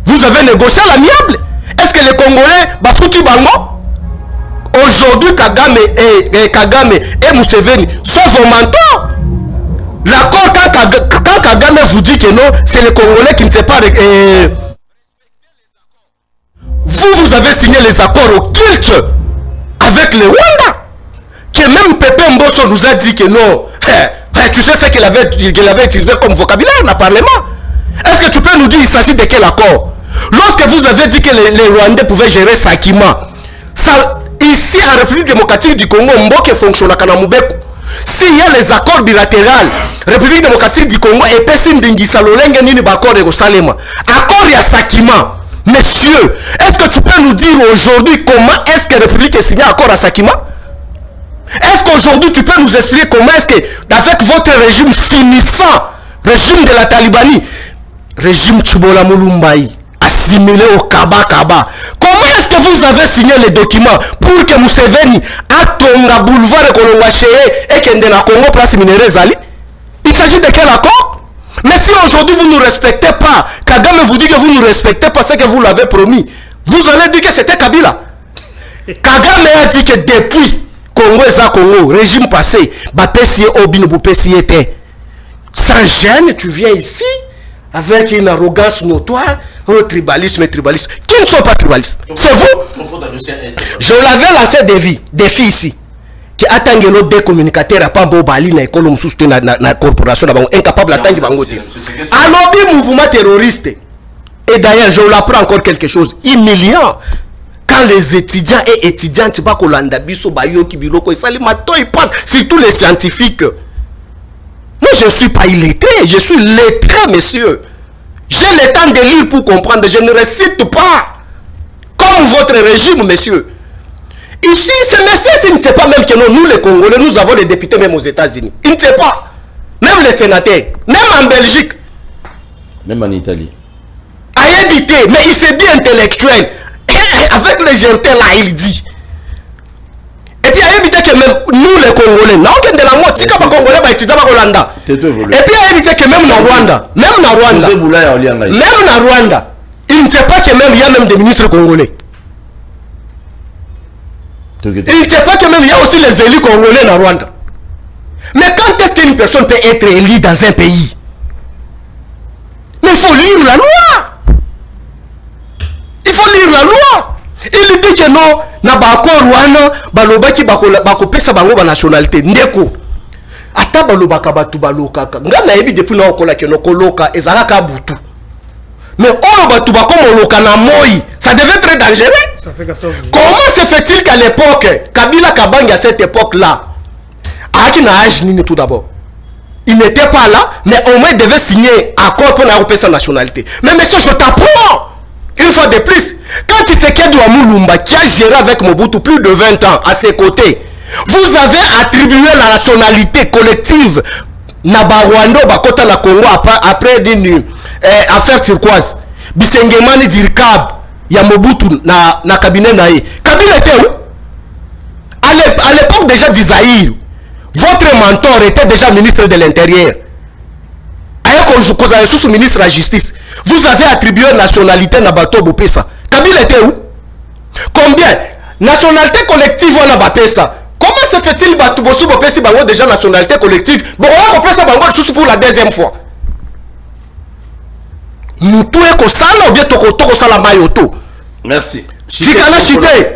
D: Vous avez négocié à l'amiable. Est-ce que les Congolais, Bafouti Bango? Aujourd'hui, Kagame et Museveni sont vos mentors. L'accord, quand Kagame vous dit que non, c'est les Congolais qui ne savent pas. Vous avez signé les accords au culte avec les Rwanda. Que même Pépé Mbosso nous a dit que non. Tu sais ce qu'il avait utilisé comme vocabulaire dans le Parlement. Est-ce que tu peux nous dire il s'agit de quel accord? Lorsque vous avez dit que les Rwandais pouvaient gérer Sakima, ça. Ici, en République démocratique du Congo, Mboke fonctionne à Kanamubeko. S'il y a les accords bilatéraux, République démocratique du Congo et Pessim Dingisa Lolenge Nini Bakor et Rosalema, accord ya Sakima. Messieurs, est-ce que tu peux nous dire aujourd'hui comment est-ce que la République est signée accord à Sakima? Est-ce qu'aujourd'hui tu peux nous expliquer comment est-ce que, avec votre régime finissant, régime de la Talibanie, régime Chibola Moulumbaï, assimilé au Kaba, comment est-ce que vous avez signé les documents pour que Museveni Atonga boulevard et Kolongwache et Kendena Congo place minérale Zali? Il s'agit de quel accord? Mais si aujourd'hui vous ne respectez pas, Kagame vous dit que vous ne respectez pas ce que vous l'avez promis, vous allez dire que c'était Kabila. Kagame a dit que depuis Congo et Congo, régime passé, Bapesi Obino Bupesi était sans gêne, tu viens ici avec une arrogance notoire, un tribalisme. Qui ne sont pas tribalistes? C'est vous. Je l'avais lancé défi ici. Qui attendent des communicateurs à Pambo Bali, na école na corporation, incapable d'attendre Bango. Alors, le mouvement terroriste. Et d'ailleurs, je l'apprends encore quelque chose humiliant. Quand les étudiants et étudiantes, ils pensent, surtout les scientifiques. Moi, je ne suis pas illettré, je suis lettré, messieurs. J'ai le temps de lire pour comprendre. Je ne récite pas comme votre régime, messieurs. Ici, ce monsieur, il ne sait pas même que nous, les Congolais, nous avons des députés même aux États-Unis. Il ne sait pas. Même les sénateurs, même en Belgique.
B: Même en Italie.
D: À éviter, mais il s'est dit intellectuel. Et avec légèreté, là, il dit. Et puis, à éviter que même nous, les Congolais, nous, on de la moitié, comme les Congolais, ils étudient au Rwanda. Et puis, à éviter que même dans Rwanda, il ne sait pas que même il y a même des ministres congolais. Il ne sait pas que même il y a aussi les élus congolais dans Rwanda. Mais quand est-ce qu'une personne peut être élue dans un pays? Mais il faut lire la loi. Il faut lire la loi. Il dit que non, na bako Rwanda, balobaki bako pesa bango ba nationalité ndeko. Ata balobaka batu baloka. Ngana yebi depuis na okola ke no koloka ezalaka butu. Mais oh batu bako moloka na moi, ça devait être très dangereux.
C: Ça fait 14 ans.
D: Comment se fait-il qu'à l'époque, Kabila Kabanga à cette époque-là, a qui n'a âge ni tout d'abord? il n'était pas là, mais au moins il devait signer accord pour la sa nationalité. Mais monsieur, je t'apprends, une fois de plus, quand Tshisekedi Mulumba, qui a géré avec Mobutu plus de 20 ans à ses côtés, vous avez attribué la nationalité collective Nabarwando Bakota na Congo après d'une affaire turquoise. Bisengemani Dirkab, ya Mobutu na cabinet naïe. Kabila était où? À l'époque déjà d'Isaïr, votre mentor était déjà ministre de l'Intérieur. Ailleurs sous ministre de la Justice, vous avez attribué nationalité na Bato Bopesa. Kabila était où? Combien? Nationalité collective on a Bapesa. Comment se fait-il Bato Bosu Bopesi Bango déjà nationalité collective? Bon, on va Bopesa Bango sous pour la deuxième fois. Nous tous les Kosala ou bien Toko Sala Mayoto.
B: Merci.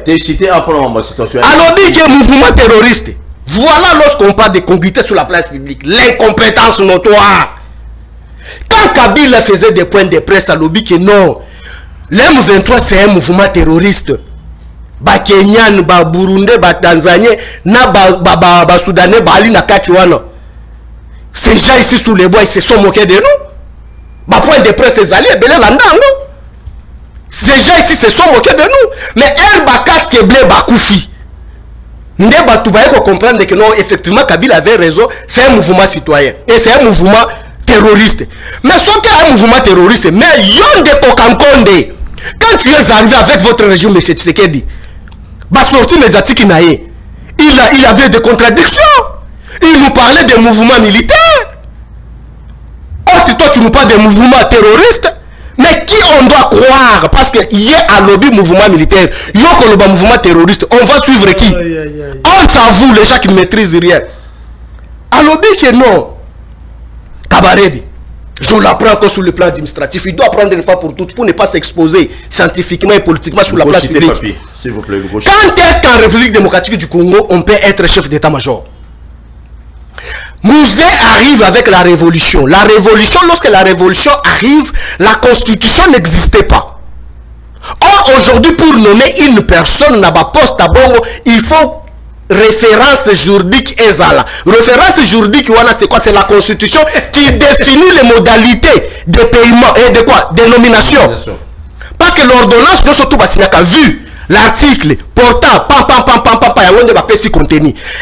D: T'es
B: cité après ma situation.
D: Alors dit que mouvement terroriste. Voilà lorsqu'on parle de congruité sur la place publique. L'incompétence notoire. Quand Kabila faisait des points de presse à lobby que non, l'M23 c'est un mouvement terroriste. Ba Kenyan, ba Burundi, ba Tanzanien, na ba Soudanais, ba Ali na Katuana. Ces gens ici sous les bois, ils se sont moqués de nous. Ba point de presse c'est allé, belé landango. Ces gens ici se sont moqués de nous. Mais elle ba casque blé ba koufi. Ndeba Toubaye qu'on comprendre que non, effectivement Kabila avait raison, c'est un mouvement citoyen. Et c'est un mouvement terroriste. Mais ce qui est un mouvement terroriste, mais Yonde Kokankonde, quand tu es arrivé avec votre régime, M. Tshisekedi, bah sorti médiatique il avait des contradictions. Il nous parlait des mouvements militaires. Or, toi tu nous parles des mouvements terroristes. Mais qui on doit croire? Parce qu'il y a un lobby mouvement militaire, il y a un mouvement terroriste. On va suivre qui? On s'avoue, les gens qui ne maîtrisent rien. Un lobby que non. Kabarebe, je l'apprends que sur le plan administratif. Il doit prendre une fois pour toutes pour ne pas s'exposer scientifiquement et politiquement sur la place publique.
B: S'il vous plaît,
D: quand est-ce qu'en République démocratique du Congo, on peut être chef d'état-major? Mouzé arrive avec la révolution. La révolution, lorsque la révolution arrive, la constitution n'existait pas. Or, aujourd'hui, pour nommer une personne n'a pas poste à Bongo, il faut référence juridique ezala. Référence juridique, c'est quoi? C'est la constitution qui définit les modalités de paiement et de quoi? De nomination. Parce que l'ordonnance, nous surtout, vu l'article portant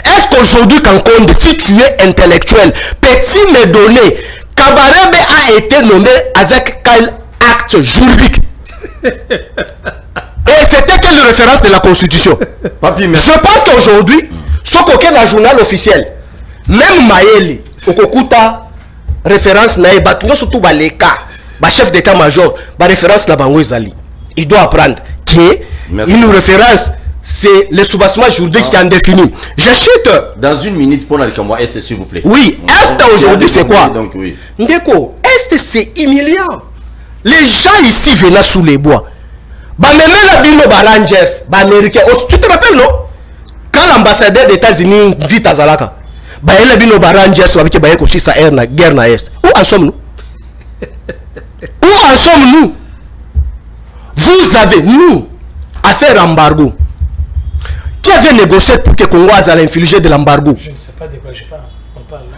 D: est-ce qu'aujourd'hui quand si tu es intellectuel, peux-tu me donner Kabarebe a été nommé avec quel acte juridique? Et c'était quelle référence de la constitution? Je pense qu'aujourd'hui ce qu'aucun la journal officiel, même Maëli Okokuta référence na ebatunga surtout les cas chef d'état-major référence na bango ezali, il doit apprendre que une référence, c'est le soubassement juridique qui en définit. Je chute.
B: Dans une minute pour aller comme Est, s'il vous plaît.
D: Oui, Est aujourd'hui c'est quoi?
B: Donc, oui.
D: Ndeko, Est c'est humiliant. Les gens ici venaient sous les bois. Bah même la bino ba Rangers, ba américain. Tu te rappelles non? Quand l'ambassadeur des États-Unis dit à Zalaka, bah la bino ba Rangers avec ba yeko sa guerre na Est. Où en sommes-nous? Où en sommes-nous? Vous avez nous à faire embargo. Qui avait négocié pour que Congo allait infliger de l'embargo?
C: Je ne sais pas de quoi je parle.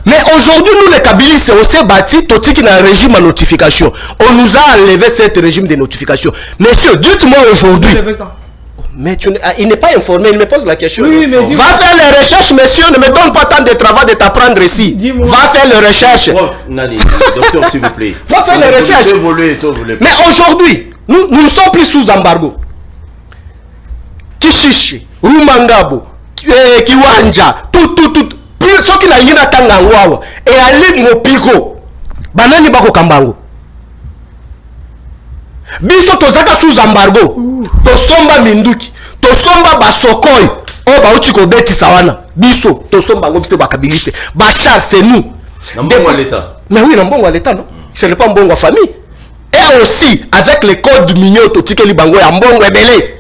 D: Mais aujourd'hui, nous les Kabylistes, on s'est bâti tout qui a un régime à notification. On nous a enlevé ce régime de notification. Monsieur, dites-moi aujourd'hui. Mais il n'est pas informé, il me pose la question.
C: Oui, mais
D: va faire les recherches, monsieur, ne me donne pas tant de travail de t'apprendre ici. Va faire les recherches.
B: Nani, docteur, s'il vous plaît.
D: Va faire les recherches. Mais aujourd'hui, nous ne sommes plus sous embargo. Kishishi, Rumangabo, Kiwanja, tout. Ce qui n'a rien à Tangawawa et aller au pico. Banani bako kambango. Biso tozaka sous embargo. Tosomba minduki. Tosomba basokoi. Oh ba utiko beti sawana. Biso tosomba ngobise bakabiliste. Bachar c'est nous.
B: Nambongo à l'État.
D: Mais oui, nambongo à l'État non. Ce n'est pas mbongo à famille. Et aussi avec les codes mignon totike libango ya mbongo ebele.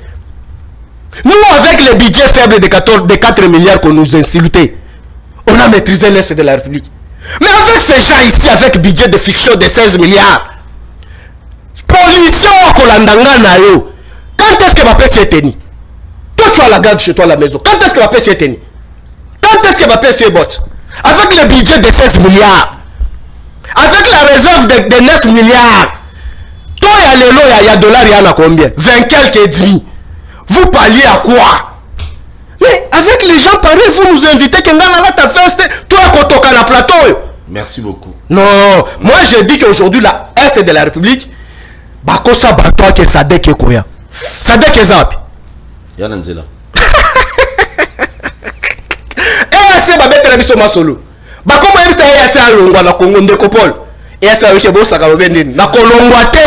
D: Nous avec les budgets faibles de 4 milliards qu'on nous insultait. On a maîtrisé l'Est de la République. Mais avec ces gens ici, avec budget de fiction de 16 milliards, pollution quand est-ce que ma paix s'est tenue? Toi, tu as la garde chez toi à la maison. Quand est-ce que ma paix s'est tenue? Quand est-ce que ma paix s'est botte? Avec le budget de 16 milliards, avec la réserve de 9 milliards, toi, il y a dollars, il y en a combien? 20 quelques et demi. Vous parliez à quoi? Mais avec les gens pareils, vous nous invitez que ta feste, toi, quand tu as la plateau.
B: Merci beaucoup.
D: Non, moi je dis qu'aujourd'hui, la Est de la République, Bakosa Batoa que Sadek et Koya. Sadek et Zap.
B: Yana Nzela.
D: EAC va mettre la mission Masolo. Bakoma yebisa EAC à Longwa na Congo Ndekopol. EAC avec Ebo Sakarobendin. Na Kolongwa te.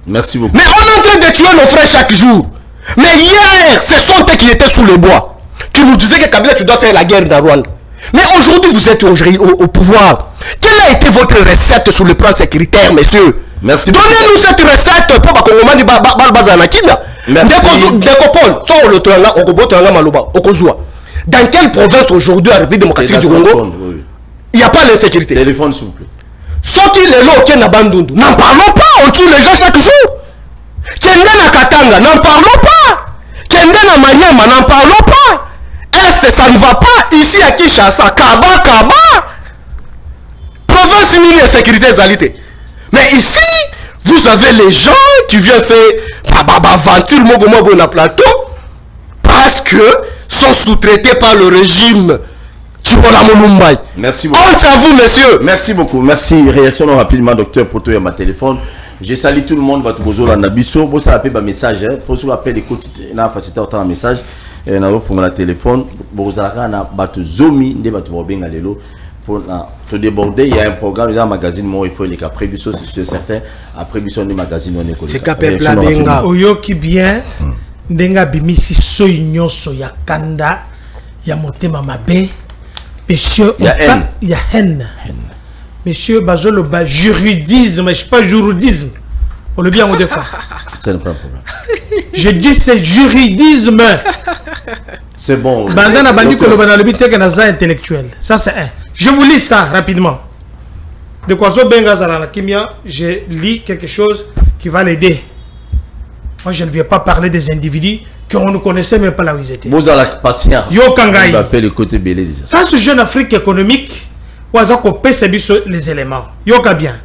B: Merci beaucoup.
D: Mais on est en train de tuer nos frères chaque jour. Mais hier, ce sont eux qui étaient sous le bois, qui nous disaient que Kabila, tu dois faire la guerre dans Rwanda. Mais aujourd'hui, vous êtes au pouvoir. Quelle a été votre recette sur le plan sécuritaire, messieurs?
B: Merci.
D: Donnez-nous cette recette pour que nous dans quelle province aujourd'hui, à la République démocratique du Congo, il n'y a pas l'insécurité?
B: Téléphone, s'il vous plaît.
D: Ceux qui les lots qui n'en parlons pas, on tue les gens chaque jour. Kendena Katanga, n'en parlons pas. Kendena Maniama, n'en parlons pas. Est, ça ne va pas. Ici à Kinshasa, Kaba. Province mini et sécurité zalité. Mais ici, vous avez les gens qui viennent faire aventure Mogo na plateau parce que sont sous-traités par le régime.
B: Merci beaucoup.
D: Honte à vous, messieurs.
B: Merci beaucoup. Merci. Réaction rapidement, docteur Poto et ma téléphone. Je salue tout le monde. Votre bozo la nabiso. Vous savez pas message. Pour ceux qui appellent écoute, na facilité autant un message. Na vous la téléphone. Vous avez na batu zomi de batu bobenga lelo pour te déborder. Il y a un programme dans un magazine moi il faut les cas prévu c'est certain. Après biso des magazines on est collé.
D: C'est capé blabenga.
C: Oyo qui bien ndenga bimisi so nyonso ya kanda ya motema mabe. Monsieur, il y a haine. Monsieur Bazolo, juridisme, je ne sais pas juridisme. On le bien au défend.
B: Ça n'est pas un problème.
C: Je dis c'est juridisme.
B: C'est bon.
C: Bandana Bandi Kolobanalobi Tekenaza intellectuel. Ça c'est un. Je vous lis ça rapidement. De quoi so Bengazara Kimia, je lis quelque chose qui va l'aider. Moi je ne viens pas parler des individus qu'on ne connaissait même pas là où ils étaient.
B: Vous avez patient.
C: Yo Kangai.
B: On appelle le côté belé déjà.
C: Ça c'est Jeune Afrique économique. Ou les éléments. Yoka bien.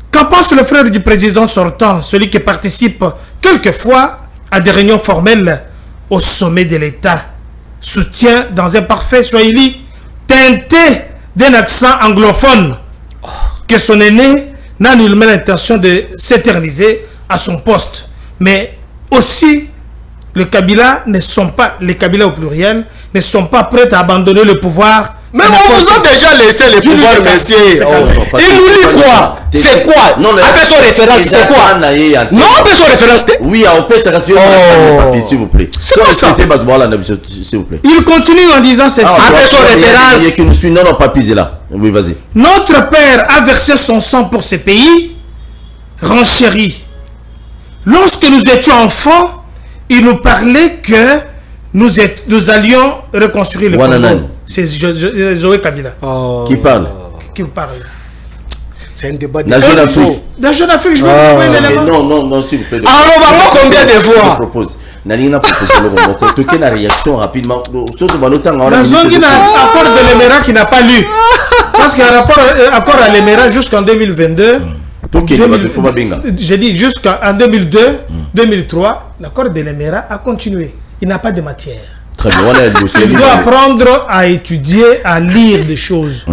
C: Qu'en pense le frère du président sortant, celui qui participe quelquefois à des réunions formelles au sommet de l'État, soutient dans un parfait swahili teinté d'un accent anglophone que son aîné n'a nullement l'intention de s'éterniser à son poste. Mais aussi, les Kabila au pluriel, ne sont pas prêts à abandonner le pouvoir.
D: Mais on vous a déjà laissé le pouvoir, monsieur. Il nous dit quoi? C'est quoi? Non, après son référence, c'est quoi? Non, après son référence.
B: Oui, on peut se rassurer. S'il vous plaît.
D: C'est quoi ça?
B: S'il vous plaît.
C: Il continue en disant ceci.
D: Après son référence.
B: Non, non, pas pisé là. Oui, vas-y.
C: Notre père a versé son sang pour ce pays. Renchéri. Lorsque nous étions enfants, il nous parlait que nous allions reconstruire le Congo. C'est Zoé Kabila.
B: Qui parle?
C: Qui vous parle?
D: C'est un débat de
B: la Jeune Afrique.
C: Dans Jeune Afrique, je veux vous l'élément.
B: Non, s'il vous plaît.
D: Alors, on va voir combien de fois?
B: Je propose. Nalina propose le tu as réaction rapidement. Surtout dans l'autre temps.
C: La zone qui n'a accord de l'Éméra qui n'a pas lu. Parce qu'il y a un accord à l'Éméra jusqu'en 2022. J'ai dit jusqu'en 2002, 2003, l'accord de l'Éméra a continué. Il n'a pas de matière.
B: Très bien.
C: Il doit apprendre à étudier, à lire des choses.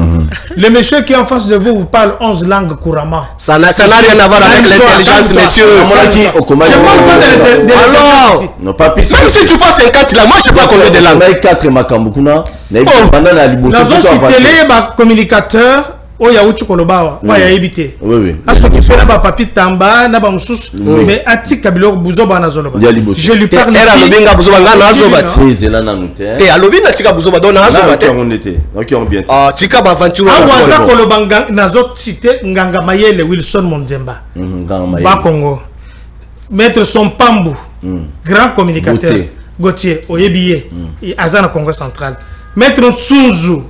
C: Le monsieur qui est en face de vous vous parle 11 langues couramment.
D: Ça n'a rien à voir avec l'intelligence, monsieur.
C: Je parle pas de
D: l'intelligence. Même si tu parles 50 langues, moi je sais pas combien de langues.
B: 4 makambukuna.
C: Dans un site communicateur. Oya uchu kolobawa oya ebité oui aso ki fera ba papi tamba na ba mususu mais ati kabilo buzo bana zoloba je lui parle
D: era lobinga buzo banga na zoba
B: tezela na nute
D: te alobinga tika buzo ba dona zoba te
B: on était OK on bien
D: ah tika ba aventure
C: awaza kolobanga na zo cité nganga mayele Wilson Monzemba
B: nganga mayele
C: ba Congo maître Sompambu grand communicateur Gauthier oyebiye azana Congo central Maître Tsunzu,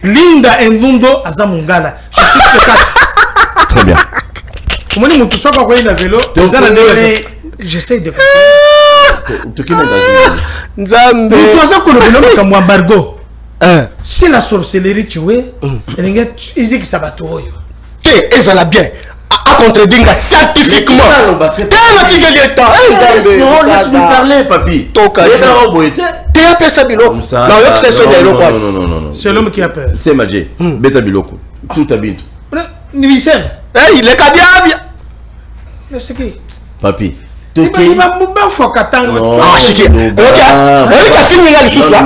C: Linda Endundo Azamungala.
B: Très bien.
C: Comment on tout ça quand on est à vélo? J'essaie de
D: Nzambe.
C: Toi ça qu'on le vélo comme embargo. Si la sorcellerie tuée, ils disent que ça va tout.
D: Et ça l'a bien. À contredire scientifiquement.
B: Laisse-moi parler, papi.
C: C'est l'homme qui a peur.
B: C'est Madje. Beta Biloko. Tout habite.
C: Nivisen.
D: Il est bien.
C: C'est qui?
B: Papi.
C: Il va mourir faut qu'attendre.
D: Ah, c'est qui? Ok. On signe là sous soi.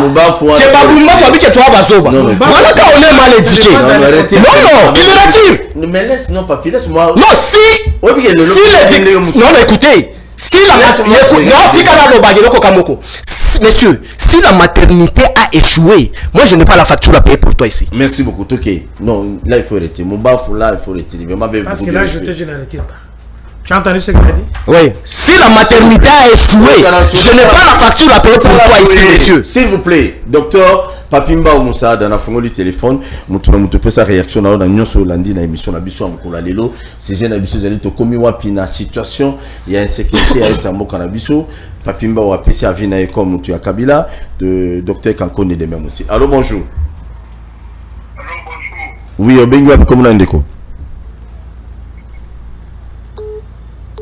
D: C'est pas vous m'avez dit que toi bazoba. Voilà quand on est mal éduqué. Non, il est là.
B: Mais laisse non papi, laisse-moi.
D: Non, si non, écoutez. Si Messieurs, si la maternité a échoué, moi je n'ai pas la facture à payer pour toi ici.
B: Merci beaucoup, Toké. Non, là il faut arrêter. Mon bafou là, il faut arrêter.
C: Parce que là je te dis la retire pas. Tu as entendu ce qu'il a dit?
D: Oui. Si la maternité a échoué, je n'ai pas la facture à payer pour toi ici, messieurs.
B: S'il vous plaît, docteur Papimba Moussa, dans la fongo du téléphone, nous peut sa réaction dans la sur lundi dans l'émission la biso amukola lelo. Ces jeunes abisso zali to komi wapi na situation, il y a insécurité à Isambo Kanabiso. Papimba ou apesi avina et comme tu as Kabila de docteur Kankone de même aussi. Allô, bonjour.
F: Allô, bonjour.
B: Oui, au Bengu comme on a ndeko.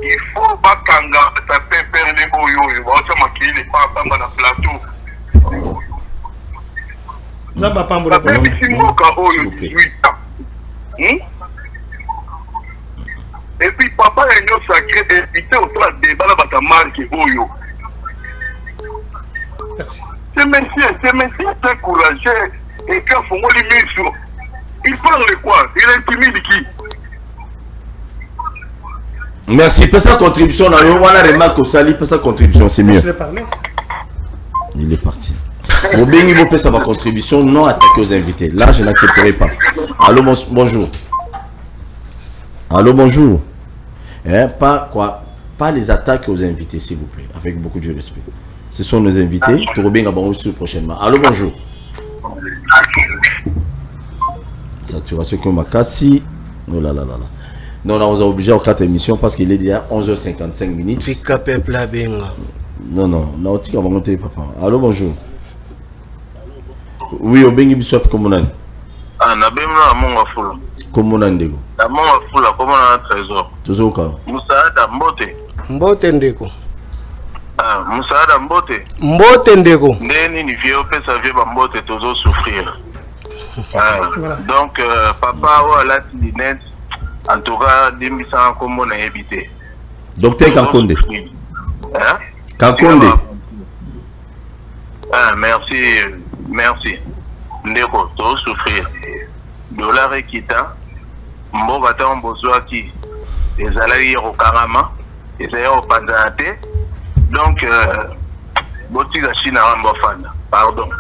F: Il faut pas kanga ça peut perdre oyo ça makili pas pamba na plateau.
C: Zamba pambola
F: pas simboka oyo 18 ans. Et puis papa est no sacré éviter au tra débat la bata marque oyo. C'est monsieur très courageux et quand faut moi l'émission. Il parle de quoi? Il intimide qui?
B: Merci. Pour sa contribution, on a la remarque au sali, pour sa contribution, c'est mieux. Il est parti. Au bien niveau pour sa contribution, non attaquer aux invités. Là, je n'accepterai pas. Allô, bonjour. Allô, bonjour. Pas les attaques aux invités, s'il vous plaît, avec beaucoup de respect. Ce sont nos invités. Tout bien prochainement. Allô, bonjour. Saturation comme ma cassi. Oh là là là là. Non, on a obligé à 4 émissions parce qu'il est déjà 11h55 minutes.
D: C'est capé plat benga.
B: Non, on va monter, papa. Allô, bonjour. Oui, au Bengi Bissop, comment on a?
F: Ah, na bemna monga fula.
B: Comment on a ndego?
F: Na monga fula, comment on a trésor?
B: Toujours au cas.
F: Musaada Mbote.
D: Mbote ndeko.
F: Ah, Musaada Mbote.
D: Mbote ndeko.
F: Ndeni ni vieux pesa vieux ba Mbote toujours souffrir. Ah, donc papa ou la tinette. En tout cas, 2100 comme on a évité.
B: Docteur Kankonde.
F: Hein?
B: Kankonde.
F: Ah, merci. Ndeko, tout souffrir. Dollar et kita. Mboga ta mbozwa ki. Ezalaki au Karama. Ezalaki au Panzate. Donc, botika China Rambofana. Pardon.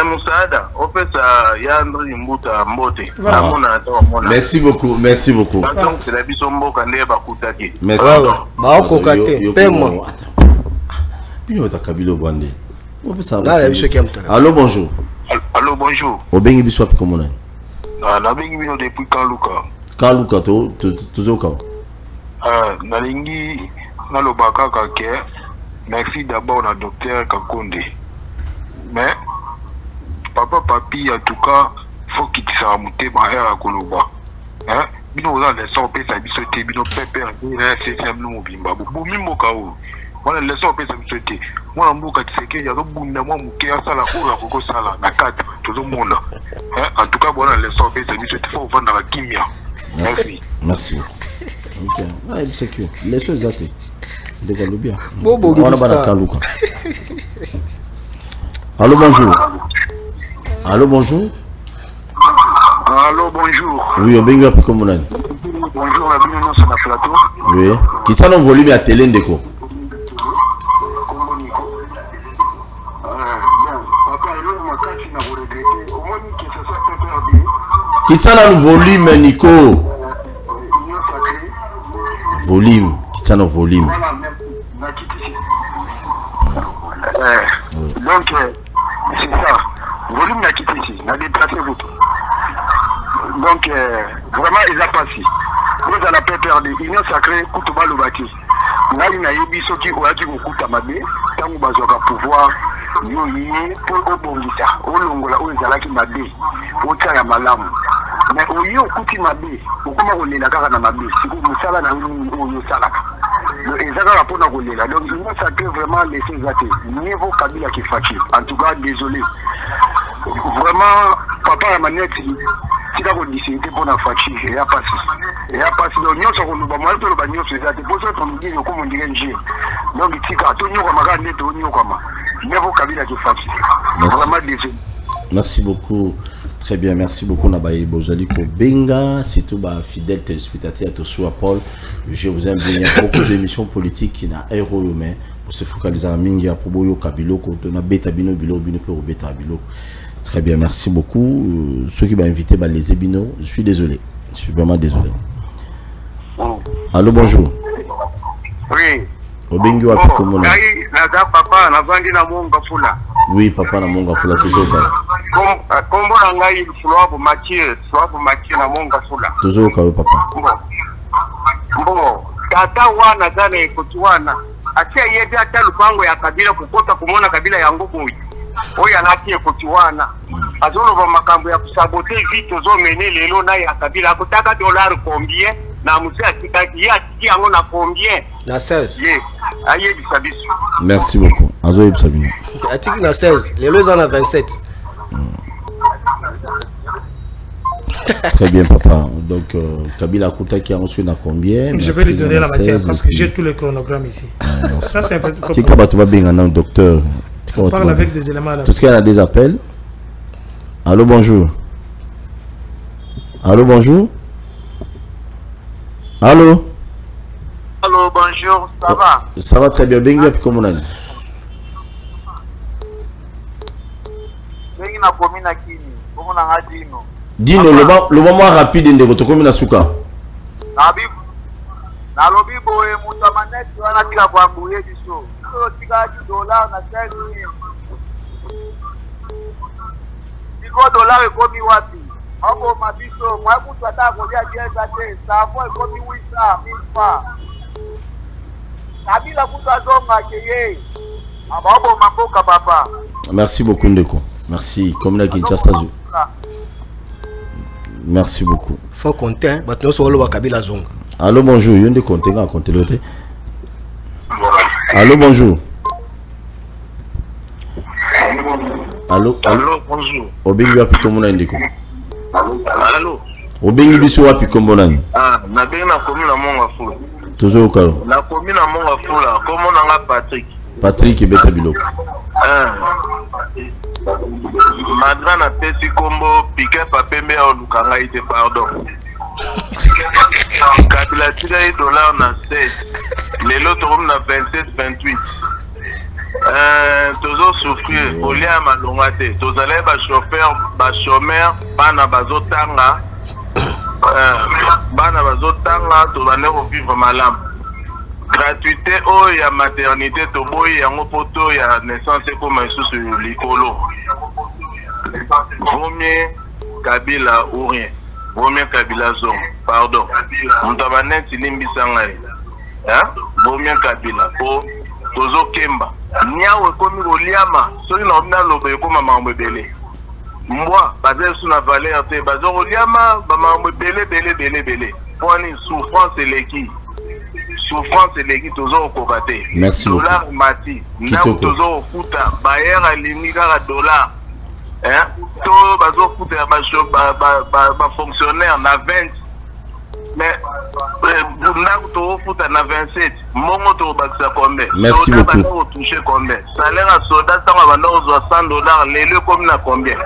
F: Moussaada, au fait, Yandri Mbuta Mbote.
B: Merci beaucoup.
F: Merci.
B: Allô, bonjour.
F: Allô, bonjour.
B: Au Bengi Bissop, comment on est?
F: La Bengi Bissop depuis Kaluka.
B: Kaluka, toujours quand?
F: Nalingi, Nalobaka Kake. Merci d'abord à docteur Kakonde. Mais, papa, papi, en tout cas, faut qu'il s'en monte par à Koloba. Hein? Bino on a laissé en paix sa bisoté, bino pépère, c'est un nom bimba. Bon, mimo kao. Moi, laissé en paix sa bisoté. Moi, en bouca, tu sais qu'il y a un bon moi, mouké à ça, la cour, à sala, la carte, tout le monde. En tout cas, bon, laissé en paix sa bisoté, faut vendre la kimia. Merci.
B: Merci. Ok. Ah, c'est que les choses athées. Dévalue bien.
D: Bon,
B: on a pas la Kaluka. Allô, bonjour. Allô, bonjour.
F: Allô, bonjour.
B: Oui, on benga pour comment on a.
F: Bonjour, la bienvenue sur le plateau.
B: Oui. Qui t'a volume à télé ndeko. Qui t'a le volume, Nico. Volume. Qui t'a le volume.
F: Donc, c'est ça. Volume n'a quitté ici, n'a déplacé vous. Donc, vraiment, il a passé. Vous allez pas perdre. Union sacrée, Koutouba Loubaki. ngai nayebi soki oyaki kokuta mabe ntango bazwaka pouvoir yo ye mpo obongisa olongola oyo ezalaki mabe otia ya malamu mais oye okuti mabe okoma kolela kaka na mabe siko mosala na oyo osalaka eza kaka mpona kolela donc il ça peut vraiment laisser eza te niveau Kabila Kifachi en tout cas désolé vraiment papa ya maneti tika kodisente mpona Fachi eya pasi donc nyonso koloba mwali toloba nyonso eza te poso tolobili okomondire nje donc tika tonyokama kaka nde tonyokama niveau Kabila Kifachi vraiment désolé.
B: Merci beaucoup. Très bien, merci beaucoup Nabaye Bozali Benga, surtout fidèle téléspectateur à Tosoua Paul. Je vous aime bien. Il y a beaucoup d'émissions politiques qui n'ont héros humain pour se focaliser à Mingia pour Boyo Kabilo, quand on a Beta Bino Bilo Bino pour Beta Bilo. Très bien, merci beaucoup. Ceux qui m'ont invité, les Ebino, je suis désolé. Je suis vraiment désolé. Allô, bonjour.
F: Oui.
B: Obengi wa Pikomo.
F: Papa, navandi na monga fula.
B: Oui, papa na monga fula toujours.
F: Kombo na ngai Floabo Mathieu na monga fula.
B: Toujours kawe papa.
F: Mbo, tata wana dana ekotuana. Atia yebe ata lupango ya Kabila kukota kumona Kabila yango boyi. Oya nati ekotuana. Azolo ba makambo ya kusabote vitu zo mene lelo na ya Kabila akutaka dollar combien na musia tikaki ya tiki yango na combien?
D: Na 16.
F: Yes. Aye bisabisu.
B: Merci beaucoup. Azo Ibsabino.
D: Atiki na 16, lelo za na 27.
B: Très bien, papa. Donc, Kabila Kouta qui a reçu na combien?
C: Je vais lui donner la matière parce que j'ai tous les chronogrammes ici. Ça, c'est un fait.
B: Tika Batouba Bingana, docteur.
C: On parle avec des éléments là.
B: Tout ce qu'il y a des appels. Allô, bonjour. Allô, bonjour. Allô.
F: Allô, bonjour, ça va?
B: Ça va très bien. Bengi api comment on a dit?
F: Bengi na komina kini. Comment on a dit non?
B: Dino, le moment rapide de votre commune à Souka.
F: Na lobi boye mutamaneti wana tika kwa mbuye biso. So tika $1 na 5,000. Iko dollar ekomi wapi? Hapo mabiso mwa mtu atakolia jeza te. Safo ekomi 800,000 Kabila kutazonga keye. Ababo mamboka papa.
B: Merci beaucoup Ndeko. Merci. Comme la Kinshasa. Merci beaucoup.
D: Faut compter, maintenant sur le Kabila Zonga.
B: Allô, bonjour. Il y a des comptes à compter l'autre. Allô, bonjour. Allô,
F: allô, bonjour.
B: Obengi wapi komona ndeko?
F: Allô.
B: Obengi biso wapi komona?
F: Ah, na bengi na komi na monga fula.
B: Toujours kalo.
F: Na komi na monga fula, komona nga Patrick.
B: Patrick Beta Biloko.
F: Madra na pesi kombo piqué papembe au lukanga ite pardon. Kabila tira $1 na 16. Lelo tokom na 27-28. Toujours souffrir, olia malonga te. Tozale ba chauffeur, ba chômeur, bana bazotanga. Bana bazotanga, tobane ko vivre malamu. Gratuité oh ya maternité toboyi yango poto ya naissance comme sous likolo. Vaut mieux Kabila ou rien. Vaut mieux Kabila zone. Pardon. Mutabanet limbisa ngai. Hein? Vaut mieux Kabila. Po tozo kemba. Niawe komi oliama. Soki na obina lobe koma mambo bele. Moi, basé sur la valeur te bazo oliama ba mambo bele. Poni souffrance eleki. Souffrance eleki tozo okobate.
B: Merci beaucoup.
F: Dollar mati. Na tozo okuta. Bayer alimi kaka dollar. Hein? Tout bazo okuta ba fonctionnaire na 20. Mais na to okuta na 27. Mongo to bakisa combien?
B: Merci beaucoup.
F: Ba toucher combien? Salaire à soldat tanga banda ozo $100 lelo comme na combien?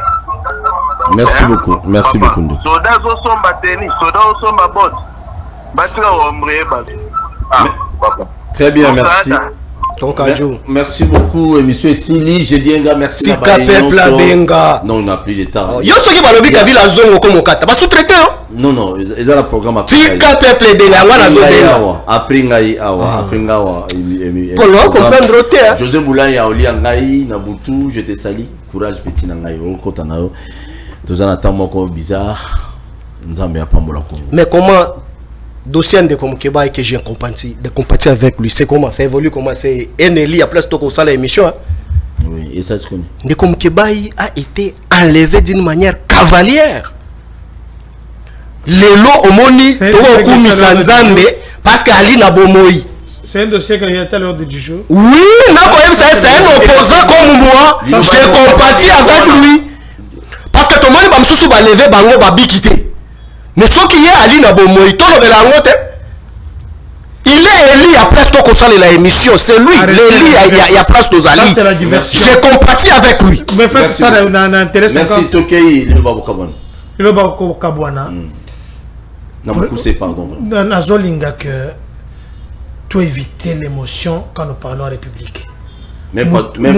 B: Merci beaucoup. Merci beaucoup.
F: Soldat zo somba tennis, soldat zo somba bot. Batira ombre bazo.
B: Très bien, merci. Merci beaucoup, monsieur Sili. J'ai dit un gars, merci. Non, on n'a plus de temps.
D: Yo soki balobi Kabila zongo comme okata. Ba sous-traité hein?
B: Non, ils ont le programme après.
D: Tika peuple de la wana zodela.
B: Après ngai awa, après ngawa.
D: Pour le comprendre te.
B: José Boulaya Olia ngai na butu, je te salue. Courage petit na ngai o kota na yo. Tozana tamoko bizarre. Nzambe apambola Congo.
D: Mais comment dossier de Komukeba et que j'ai compati avec lui. C'est comment ça évolue, comment c'est Eneli après ce qu'on la émission. Hein?
B: Oui, et ça se connaît.
D: De Komukeba a été enlevé d'une manière cavalière. Les lots au moni, parce qu'Ali n'a pas moï.
C: C'est un dossier qui est à l'ordre du jour.
D: Oui, c'est un opposant comme moi. J'ai compati avec lui. Parce que tout le monde va lever bango va quitter. Mais ce qui est Ali n'a pas moï, tout le monde il est élu après ce qu'on fait la émission. C'est lui, l'élu il y a place aux Ali. J'ai compati avec lui.
C: Mais faites ça dans l'intérêt.
B: Merci Tokei, il va Kabwana.
C: Il va Kabwana.
B: Non, mais pardon.
C: Nazolinga que tu éviter l'émotion quand nous parlons en République.
B: Même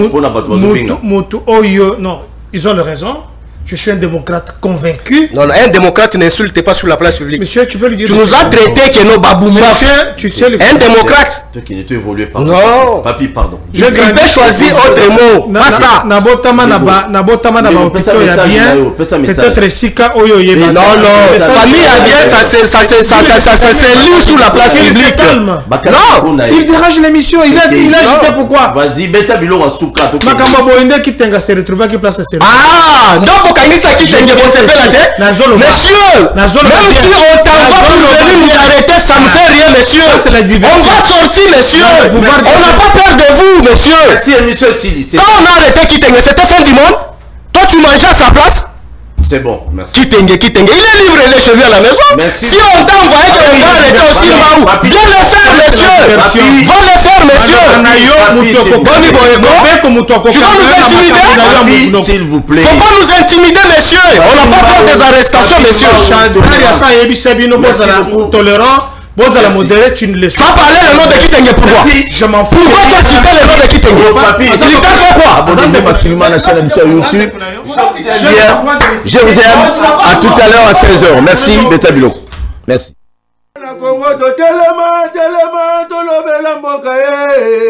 B: pour la bataille.
C: Non, ils ont raison. Je suis un démocrate convaincu.
D: Non, un démocrate n'insulte pas sur la place publique.
C: Monsieur, tu peux lui dire.
D: Tu nous as traité que nos baboumba. Un démocrate.
B: Tu n'es évolué pas.
D: Non.
B: Papi, pardon.
D: Je peux choisir autre mot. Pas ça.
C: Nabotama ya bien. Peut-être Sika Oyo Yeba.
D: Non, famille a bien, ça c'est lu sur la place publique.
C: Non, il dérange l'émission. Il a agité pourquoi?
B: Vas-y, Beta Bilo Asuka.
C: Makamba Boinde qui tenga se retrouver qui place se.
D: Ah, donc Kanisa qui tenga pour se faire la tête. Monsieur, même si on t'envoie pour venir nous arrêter, ça ne fait rien, monsieur. On va sortir, monsieur. On n'a pas peur de vous, monsieur.
B: Si, monsieur Sili.
D: Quand on a arrêté Kitenge, c'était fin du monde. Toi, tu mangeais à sa place.
B: C'est bon, merci.
D: Kitenge. Il est libre, il est chez lui à la maison.
B: Merci.
D: Si on t'a envoyé qu'on va arrêter aussi Maou, viens le faire, monsieur. Va le faire, monsieur. Tu vas nous intimider?
B: S'il vous plaît.
D: Faut pas nous intimider, monsieur. On n'a pas peur des arrestations, monsieur.
C: Tolérant. Bon, à la modérée, tu ne laisses pas.
D: Tu vas parler le nom de Kitenge pour moi.
C: Je m'en fous.
D: Pourquoi tu as cité le nom de Kitenge?
B: Papi,
D: il t'a fait quoi?
B: Abonnez-vous massivement à la chaîne sur YouTube. Je vous aime. À tout à l'heure à 16h. Merci, Beta Bilo. Merci.